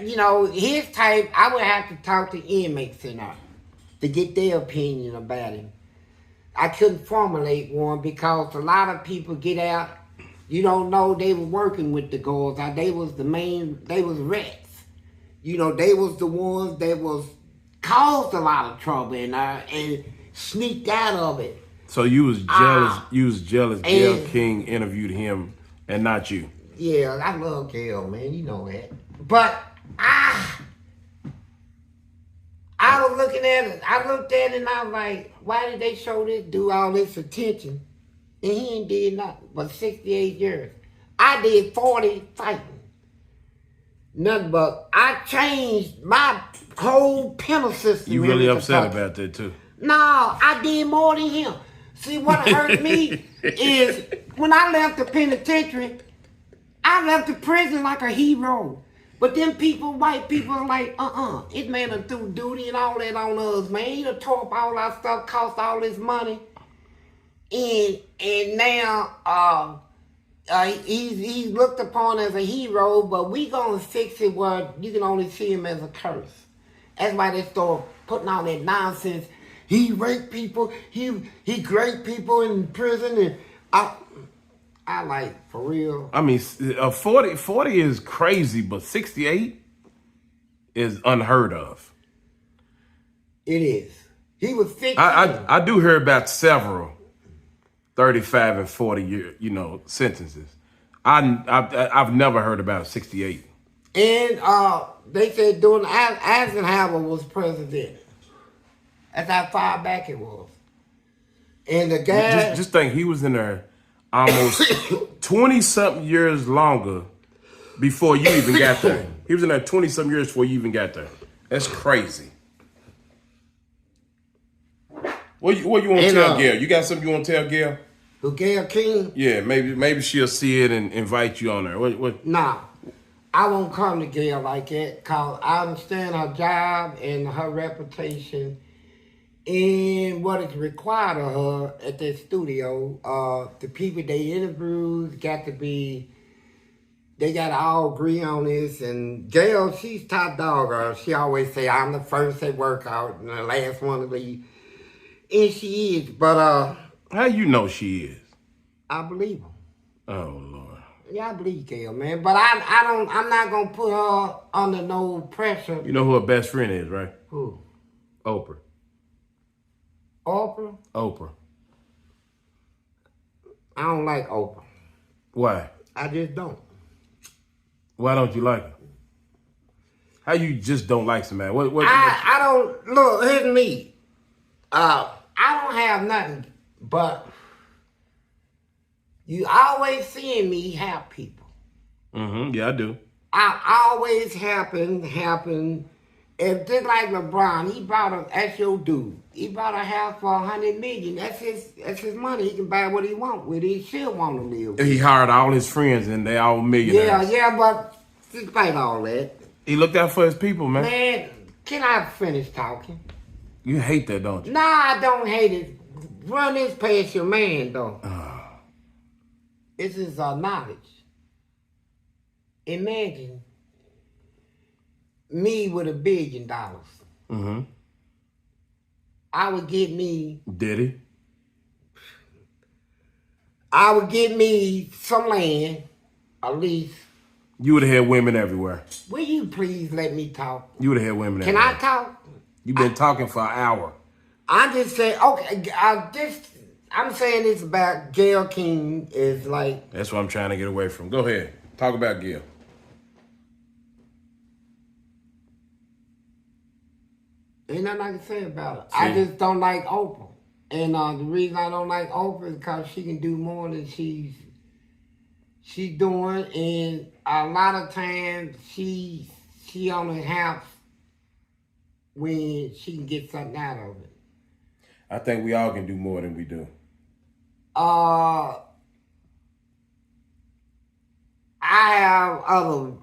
You know, his type, I would have to talk to inmates in there to get their opinion about him. I couldn't formulate one because a lot of people get out You don't know they were working with the girls. They was the main, they was rats. You know, they was the ones that was caused a lot of trouble and sneaked out of it. So you was jealous. You was jealous. Gayle and- King interviewed him and not you. Yeah, I love Gayle, man. You know that. But I was looking at it. I looked at it and I was like, why did they show this dude all this attention? And he ain't did nothing but 68 years. I did 40 fighting. Nothing but I changed my whole penal system. You really upset about that too? No, I did more than him. See, what hurt me is when I left the penitentiary, I left the prison like a hero. But them people, white people, are like, this man done threw duty and all that on us, man. He done tore up all our stuff, cost all this money. And now he's looked upon as a hero, but we gonna fix it where you can only see him as a curse. That's why they start putting all that nonsense. He raped people. He raped people in prison, and I like, for real. I mean, 40 is crazy, but 68 is unheard of. It is. He was 15. I do hear about several 35 and 40 year, sentences. I've never heard about 68. And they said during Eisenhower was president. That's how far back it was. And the guy... Just think, he was in there almost 20-something years longer before you even got there. He was in there 20-something years before you even got there. That's crazy. What you want to tell Gayle? You got something you want to tell Gayle? Who, Gayle King? Yeah, maybe she'll see it and invite you on there. What? Nah, I won't come to Gayle like that because I understand her job and her reputation and what is required of her at that studio. The people they interview got to be, they got to all agree on this. And Gayle, she's top dog. She always say, I'm the first at workout and the last one to leave. And she is, but how you know she is? I believe her. Oh Lord. Yeah, I believe Gayle, man. But I'm not gonna put her under no pressure. You know who her best friend is, right? Who? Oprah. Oprah? Oprah. I don't like Oprah. Why? I just don't. Why don't you like her? How you just don't like somebody? I don't, look, here's me. I don't have nothing, but you always seeing me help people. Mm-hmm. Yeah, I do. I always happen. And just like LeBron, he bought that's your dude. He bought a house for $100 million. That's his money. He can buy what he want with it. He still want to live with it. He hired all his friends and they all millionaires. Yeah, but despite all that. He looked out for his people, man. Man, can I finish talking? You hate that, don't you? Nah, I don't hate it. Run this past your man, though. This is knowledge. Imagine me with $1 billion. Mm-hmm. I would get me... Did he? I would get me some land, at least. You would have had women everywhere. Will you please let me talk? You would have had women Can everywhere. I talk? You've been talking for an hour. I just say, okay, I'm saying this about Gayle King is like... That's what I'm trying to get away from. Go ahead. Talk about Gayle. Ain't nothing I can say about it. See? I just don't like Oprah. And the reason I don't like Oprah is because she can do more than she's doing. And a lot of times she only helps when she can get something out of it. I think we all can do more than we do. I have other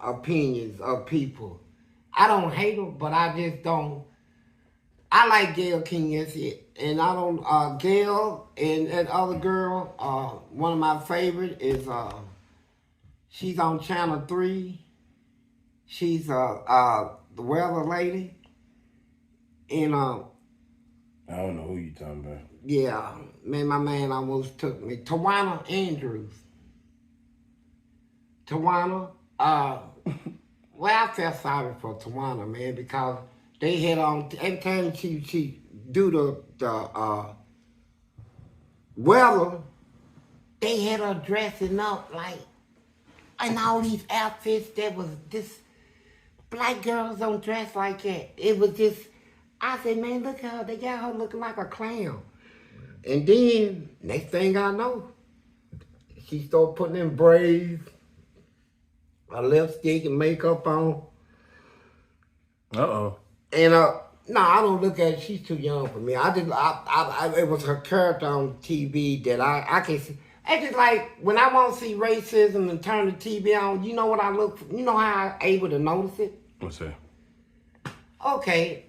opinions of people. I don't hate them, but I just don't. I like Gayle King, that's it. And I don't, Gayle and that other girl, one of my favorite is, she's on Channel 3. She's the weather lady. And I don't know who you talking about. Yeah, man, my man almost took me. Tawana Andrews. Tawana, well, I felt sorry for Tawana, man, because they had on, every time she do the weather, they had her dressing up like, in all these outfits that was this, black girls don't dress like that. It was just, I said, man, look at her, they got her looking like a clown. And then, next thing I know, she started putting in braids, a lipstick and makeup on. Uh-oh. And no, I don't look at it. She's too young for me. It was her character on TV that I can see. It's just like when I want to see racism and turn the TV on. You know what I look for? You know how I'm able to notice it? What's that? Okay.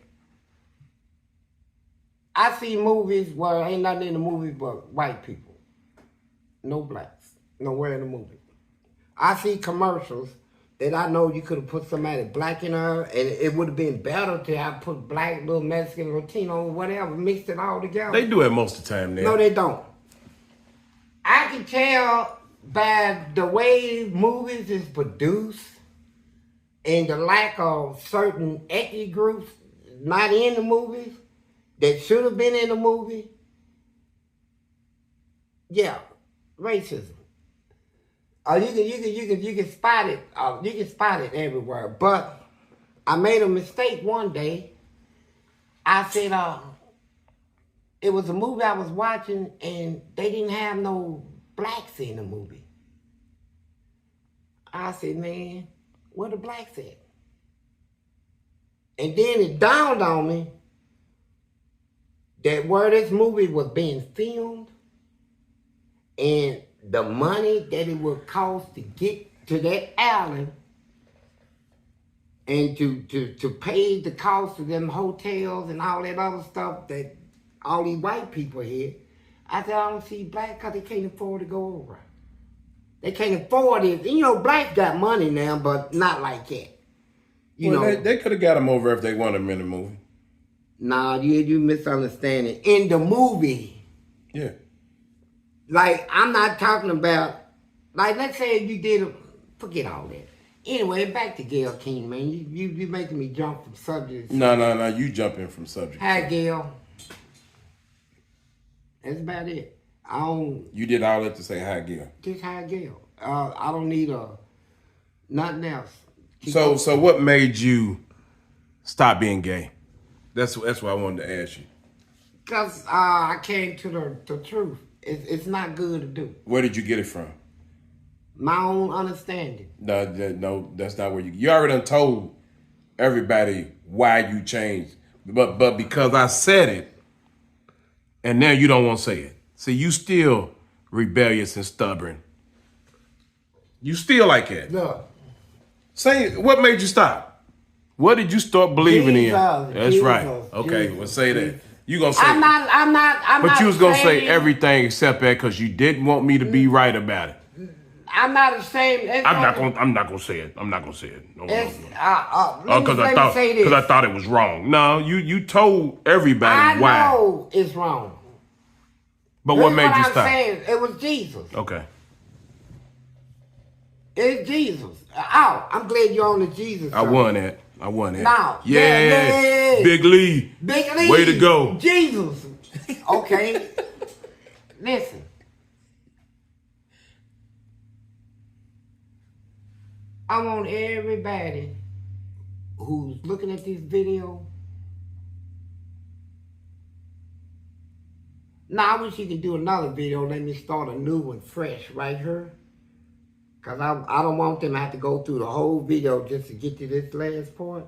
I see movies where ain't nothing in the movie but white people. No blacks. Nowhere in the movie. I see commercials that I know you could have put somebody black in her, and it would have been better to have put black, little Mexican, Latino, whatever, mixed it all together. They do it most of the time now. No, they don't. I can tell by the way movies is produced and the lack of certain ethnic groups not in the movies that should have been in the movie. Yeah, racism. You can spot it. You can spot it everywhere. But I made a mistake one day. I said, it was a movie I was watching, and they didn't have no blacks in the movie. I said, man, where the blacks at? And then it dawned on me that where this movie was being filmed, and the money that it would cost to get to that island and to pay the cost of them hotels and all that other stuff that all these white people had, I said, I don't see black because they can't afford to go over. They can't afford it. You know, black got money now, but not like that. You know, they could have got them over if they wanted them in the movie. Nah, you misunderstanding. In the movie. Yeah. Like, I'm not talking about, like, let's say you did, forget all that. Anyway, back to Gayle King, man. You making me jump from subjects. No, you jumping from subject. Hi, Gayle. That's about it. I don't. You did all that to say hi, Gayle. Just hi, Gayle. I don't need nothing else. So what made you stop being gay? That's what I wanted to ask you. Because I came to the truth. It's not good to do. Where did you get it from? My own understanding. No, that's not where you already done told everybody why you changed. But because I said it, and now you don't want to say it. See, you still rebellious and stubborn. You still like that. Look. Say, what made you stop? What did you start believing in? That's Jesus, right. Okay, Jesus, well say that. Jesus. You gonna say I'm not. But you was gonna say ashamed. everything except that because you didn't want me to be right about it. I'm not ashamed. I'm not gonna say it. I'm not gonna say it. No. Let Because me say this. I thought it was wrong. No, you told everybody why. I know it's wrong. But what made you I'm stop? saying, it was Jesus. Okay. It's Jesus. Oh, I'm glad you're on the Jesus side. I won that. No. Yeah. Big Lee. Big Lee. Way to go. Jesus. Okay. Listen. I want everybody who's looking at this video. Now, I wish you could do another video. Let me start a new one fresh right here. Because I don't want them to have to go through the whole video just to get to this last part.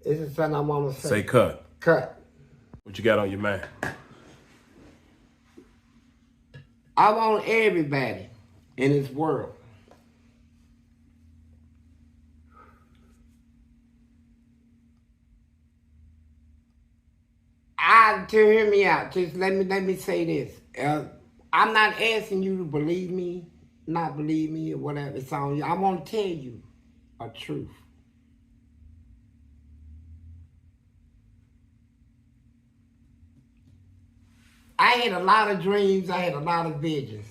This is something I want to say. Say cut. Cut. What you got on your mind? I want everybody in this world to hear me out. Just let me say this. I'm not asking you to believe me, not believe me, or whatever. It's on you. I want to tell you a truth. had a lot of dreams. I had a lot of visions,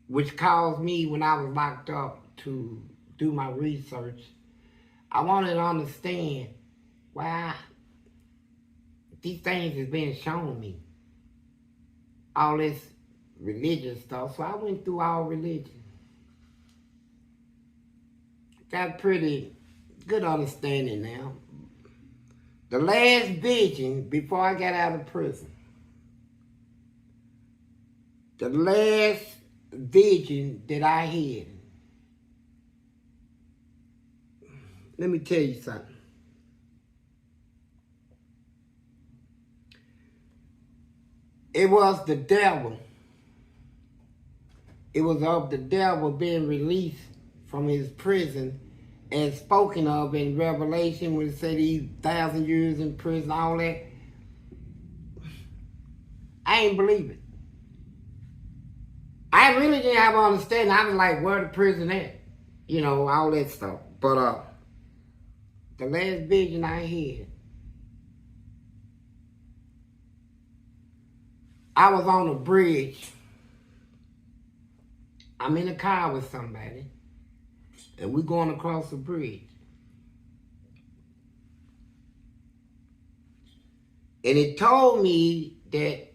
which caused me, when I was locked up, to do my research. I wanted to understand why these things is being shown me. All this religious stuff. So I went through all religion. Got pretty good understanding now. The last vision before I got out of prison. The last vision that I had. Let me tell you something. It was the devil. It was of the devil being released from his prison as spoken of in Revelation when it said he's 1,000 years in prison, all that. I ain't believe it. I really didn't have an understanding. I was like, where the prison at? You know, all that stuff. But the last vision I had, I was on a bridge. I'm in a car with somebody, and we're going across the bridge. And it told me that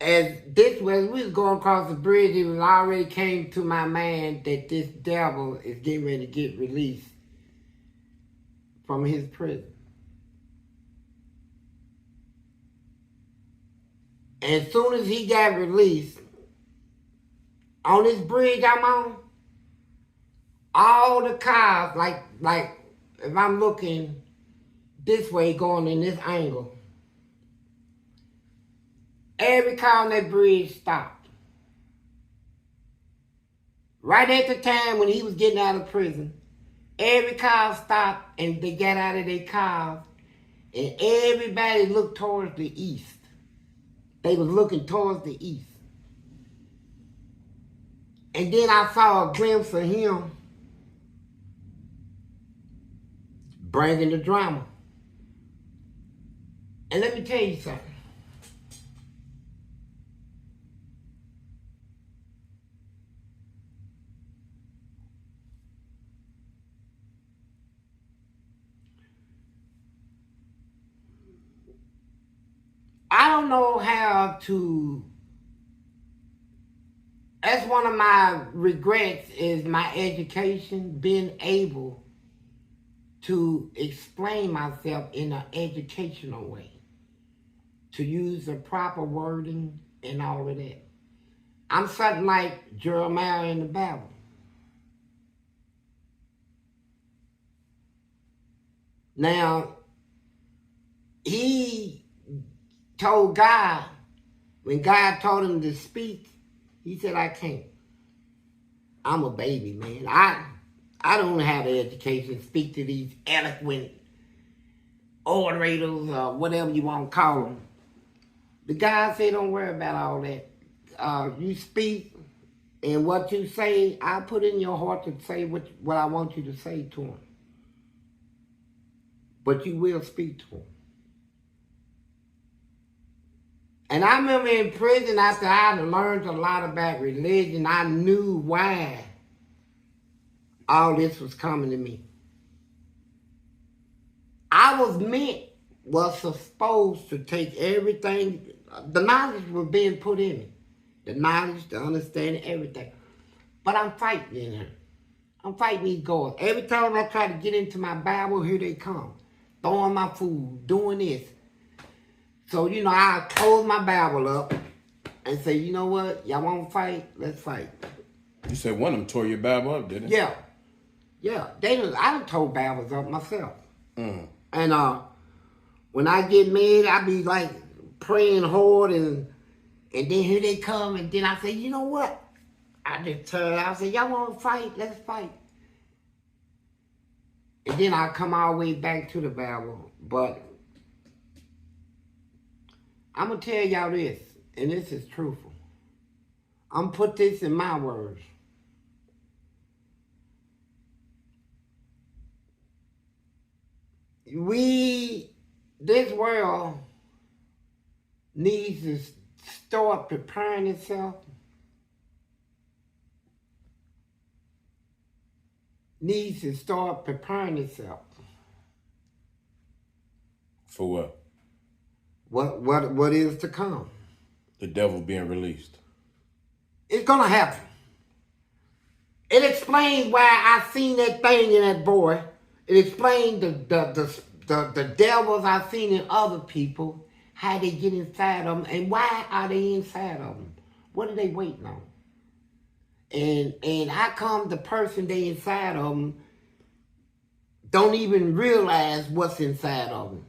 as we was going across the bridge, it was already came to my mind that this devil is getting ready to get released from his prison. And as soon as he got released, on this bridge I'm on, all the cars, like if I'm looking this way, going in this angle, every car on that bridge stopped. Right at the time when he was getting out of prison, every car stopped and they got out of their cars, and everybody looked towards the east. They was looking towards the east. And then I saw a glimpse of him bringing the drama. And let me tell you something. I don't know how to. That's one of my regrets, is my education, being able to explain myself in an educational way, to use the proper wording and all of that. I'm something like Jeremiah in the Bible. Now, he told God, when God told him to speak, he said, I can't. I'm a baby, man. I don't have the education to speak to these eloquent orators or whatever you want to call them. The God said, don't worry about all that. You speak, and what you say, I put in your heart to say what I want you to say to him. But you will speak to him. And I remember in prison, after I had learned a lot about religion, I knew why all this was coming to me. I was supposed to take everything, the knowledge was being put in me. The knowledge, the understanding, everything. But I'm fighting in here. I'm fighting these goals. Every time I try to get into my Bible, here they come. Throwing my food, doing this. So, I close my Bible up and say, you know what? Y'all want to fight? Let's fight. You said one of them tore your Bible up, didn't it? Yeah. Yeah. I done tore Bibles up myself. Mm. And when I get mad, I be like praying hard, and then here they come, and then I say, you know what? I just turn out and say, y'all want to fight? Let's fight. And then I come all the way back to the Bible. But I'm going to tell y'all this, and this is truthful. I'm going to put this in my words. This world needs to start preparing itself, needs to start preparing itself. For what? What is to come? The devil being released. It's gonna happen. It explains why I seen that thing in that boy. It explains the devils I seen in other people, how they get inside of them, and why are they inside of them? What are they waiting on? And how come the person they inside of them don't even realize what's inside of them?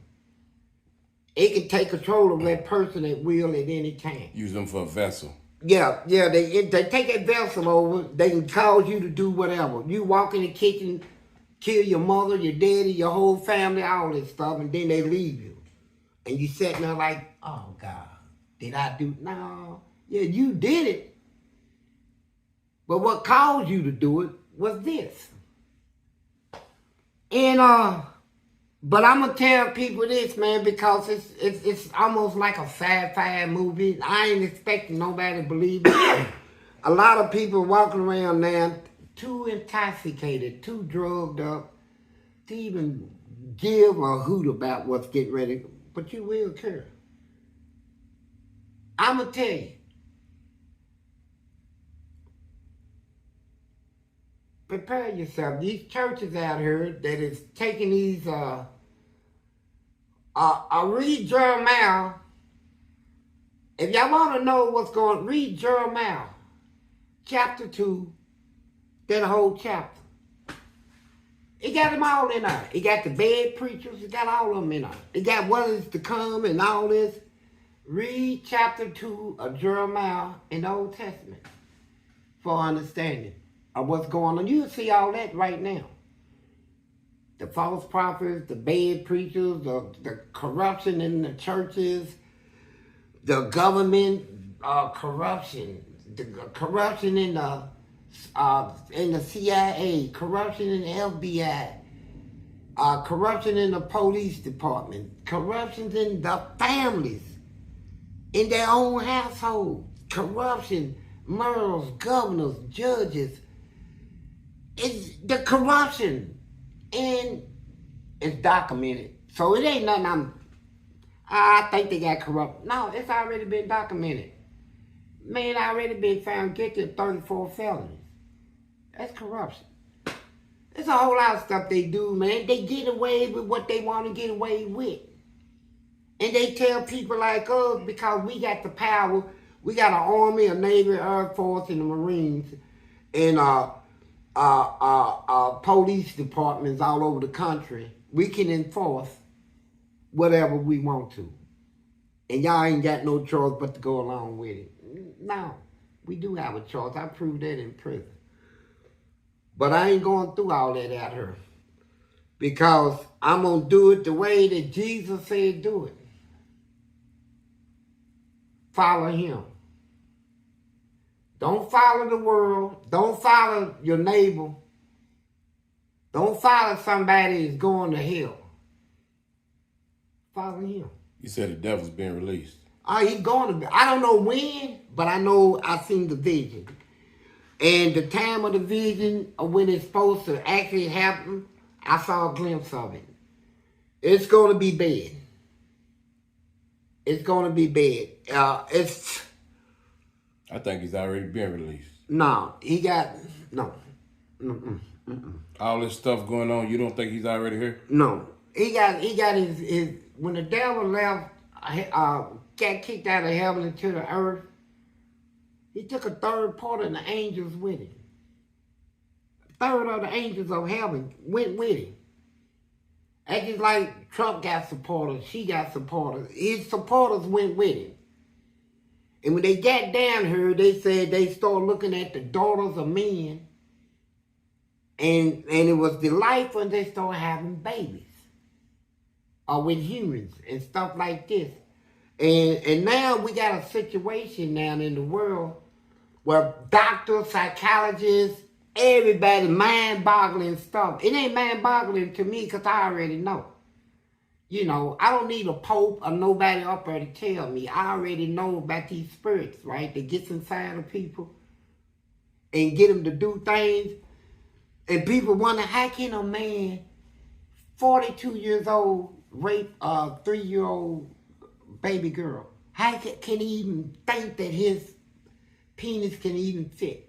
It can take control of that person at will at any time. Use them for a vessel. Yeah, they take that vessel over. They can cause you to do whatever. You walk in the kitchen, kill your mother, your daddy, your whole family, all this stuff, and then they leave you. And you sitting there like, oh God, did I do? No. Yeah, you did it. But what caused you to do it was this. And but I'm gonna tell people this, man, because it's almost like a sci-fi movie. I ain't expecting nobody to believe it. A lot of people walking around now too intoxicated, too drugged up to even give a hoot about what's getting ready. But you will care. I'm gonna tell you. Prepare yourself. These churches out here that is taking these read Jeremiah. If y'all want to know what's going on, read Jeremiah chapter 2, that whole chapter. It got them all in there. It got the bad preachers, it got all of them in there. It got what is to come and all this. Read chapter 2 of Jeremiah in the Old Testament for understanding of what's going on. You'll see all that right now. The false prophets, the bad preachers, the corruption in the churches, the government corruption, the corruption in the CIA, corruption in the FBI, corruption in the police department, corruption in the families, in their own household, corruption, mayors, governors, judges. It's the corruption, and it's documented. So it ain't nothing I think they got corrupt. No, it's already been documented. Man already been found guilty of 34 felonies. That's corruption. There's a whole lot of stuff they do, man. They get away with what they want to get away with. And they tell people like us, because we got the power, we got an army, a navy, air force, and the Marines, and police departments all over the country. We can enforce whatever we want to. And y'all ain't got no choice but to go along with it. No, we do have a choice. I proved that in prison. But I ain't going through all that out here. Because I'm going to do it the way that Jesus said do it. Follow him. Don't follow the world. Don't follow your neighbor. Don't follow somebody that's going to hell. Follow him. You said the devil's being released. Oh, he's going to be. I don't know when, but I know I seen the vision. And the time of the vision, of when it's supposed to actually happen, I saw a glimpse of it. It's going to be bad. It's going to be bad. I think he's already been released. No, he got, no. All this stuff going on, you don't think he's already here? No. He got his when the devil left, got kicked out of heaven into the earth, he took a third part of the angels with him. A third of the angels of heaven went with him. That's just like Trump got supporters, she got supporters. His supporters went with him. And when they got down here, they said they started looking at the daughters of men. And it was delightful when they started having babies. Or with humans and stuff like this. And now we got a situation now in the world where doctors, psychologists, everybody mind-boggling stuff. It ain't mind-boggling to me because I already know. You know, I don't need a pope or nobody up there to tell me. I already know about these spirits, right? That gets inside of people and get them to do things. And people wonder, how can a man, 42 years old, rape a 3-year-old baby girl? How can he even think that his penis can even fit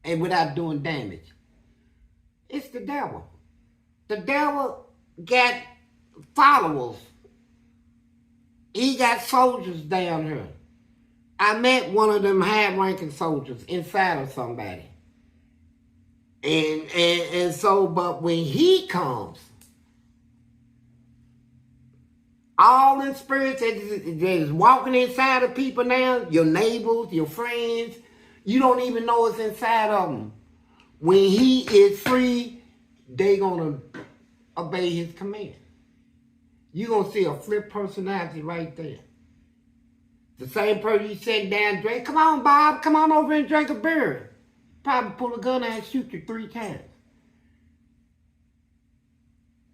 and without doing damage? It's the devil. The devil got followers. He got soldiers down here. I met one of them high-ranking soldiers inside of somebody. And so, but when he comes, all the spirits that is walking inside of people now, your neighbors, your friends, you don't even know it's inside of them. When he is free, they gonna obey his command. You're gonna see a flip personality right there. The same person you sitting down drink, come on, Bob, come on over and drink a beer. Probably pull a gun out and shoot you 3 times.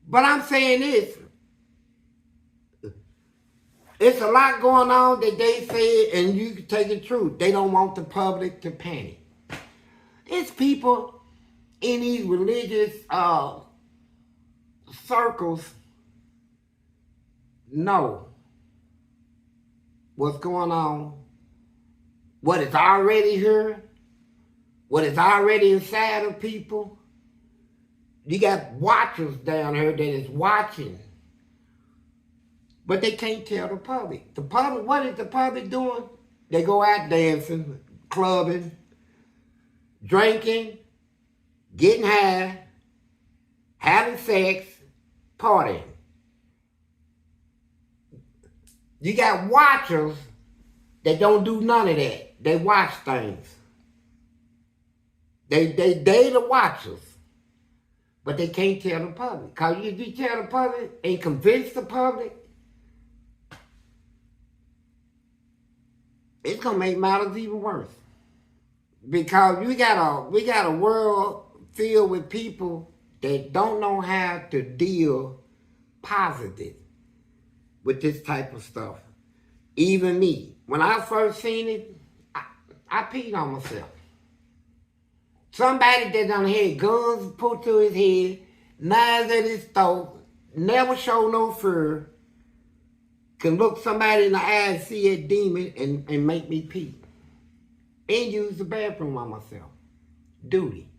But I'm saying this. It's a lot going on that they say, and you can take it true. They don't want the public to panic. It's people in these religious circles know what's going on, what is already here, what is already inside of people. You got watchers down here that is watching. But they can't tell the public. The public, what is the public doing? They go out dancing, clubbing, drinking, getting high, having sex, partying. You got watchers that don't do none of that. They watch things. They the watchers. But they can't tell the public. Because if you tell the public and convince the public, it's gonna make matters even worse. Because we got a world filled with people that don't know how to deal positive with this type of stuff. Even me. When I first seen it, I peed on myself. Somebody that done had guns put to his head, knives at his throat, never show no fear, can look somebody in the eye and see a demon and make me pee. And use the bathroom on myself. Duty.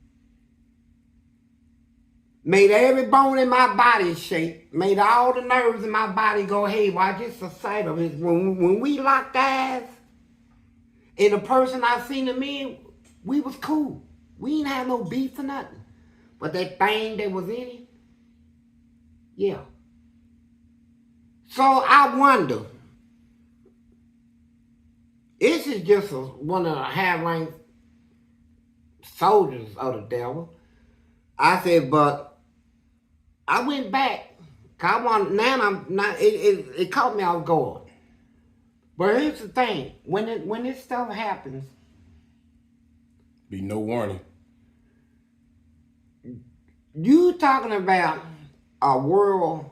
Made every bone in my body shake. Made all the nerves in my body go haywire. Just the sight of it. When we locked eyes, and the person I seen him in, we was cool. We ain't had no beef or nothing. But that thing that was in it, yeah. So I wonder, this is just one of the high-ranked soldiers of the devil. I said, but I went back. Cause I want, now I'm not, it caught me off guard. But here's the thing, when this stuff happens, be no warning. You talking about a world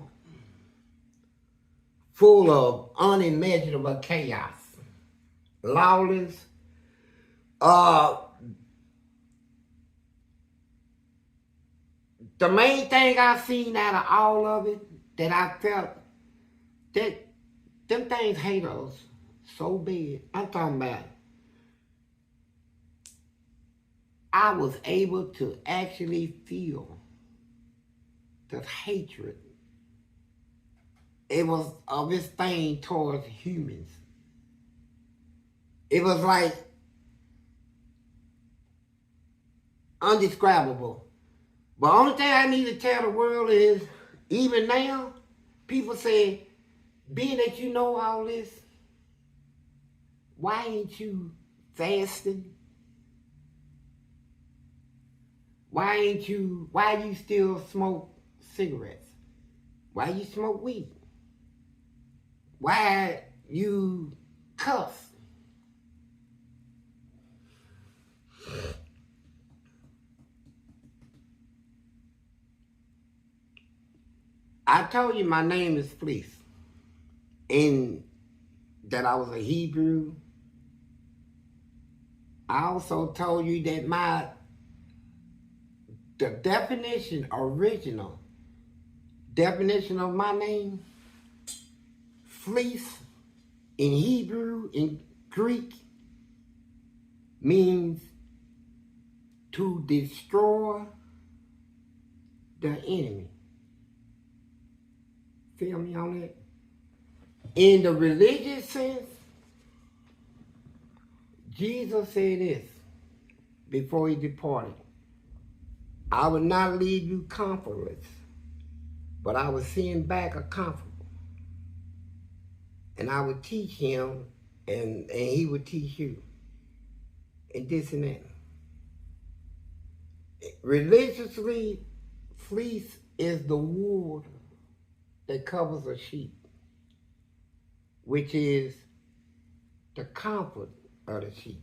full of unimaginable chaos, lawless, the main thing I seen out of all of it that I felt that them things hate us so bad. I'm talking about I was able to actually feel the hatred. It was of this thing towards humans. It was like undescribable. But the only thing I need to tell the world is, even now, people say, being that you know all this, why ain't you fasting? Why you still smoke cigarettes? Why you smoke weed? Why you cuss? I told you my name is Fleece, and that I was a Hebrew. I also told you that the original definition of my name, Fleece, in Hebrew, in Greek, means to destroy the enemy. Feel me on that? In the religious sense, Jesus said this before he departed. I will not leave you comfortless, but I will send back a comforter. And I would teach him, and he would teach you. And this and that. Religiously, fleece is the wool that covers a sheep, which is the comfort of the sheep.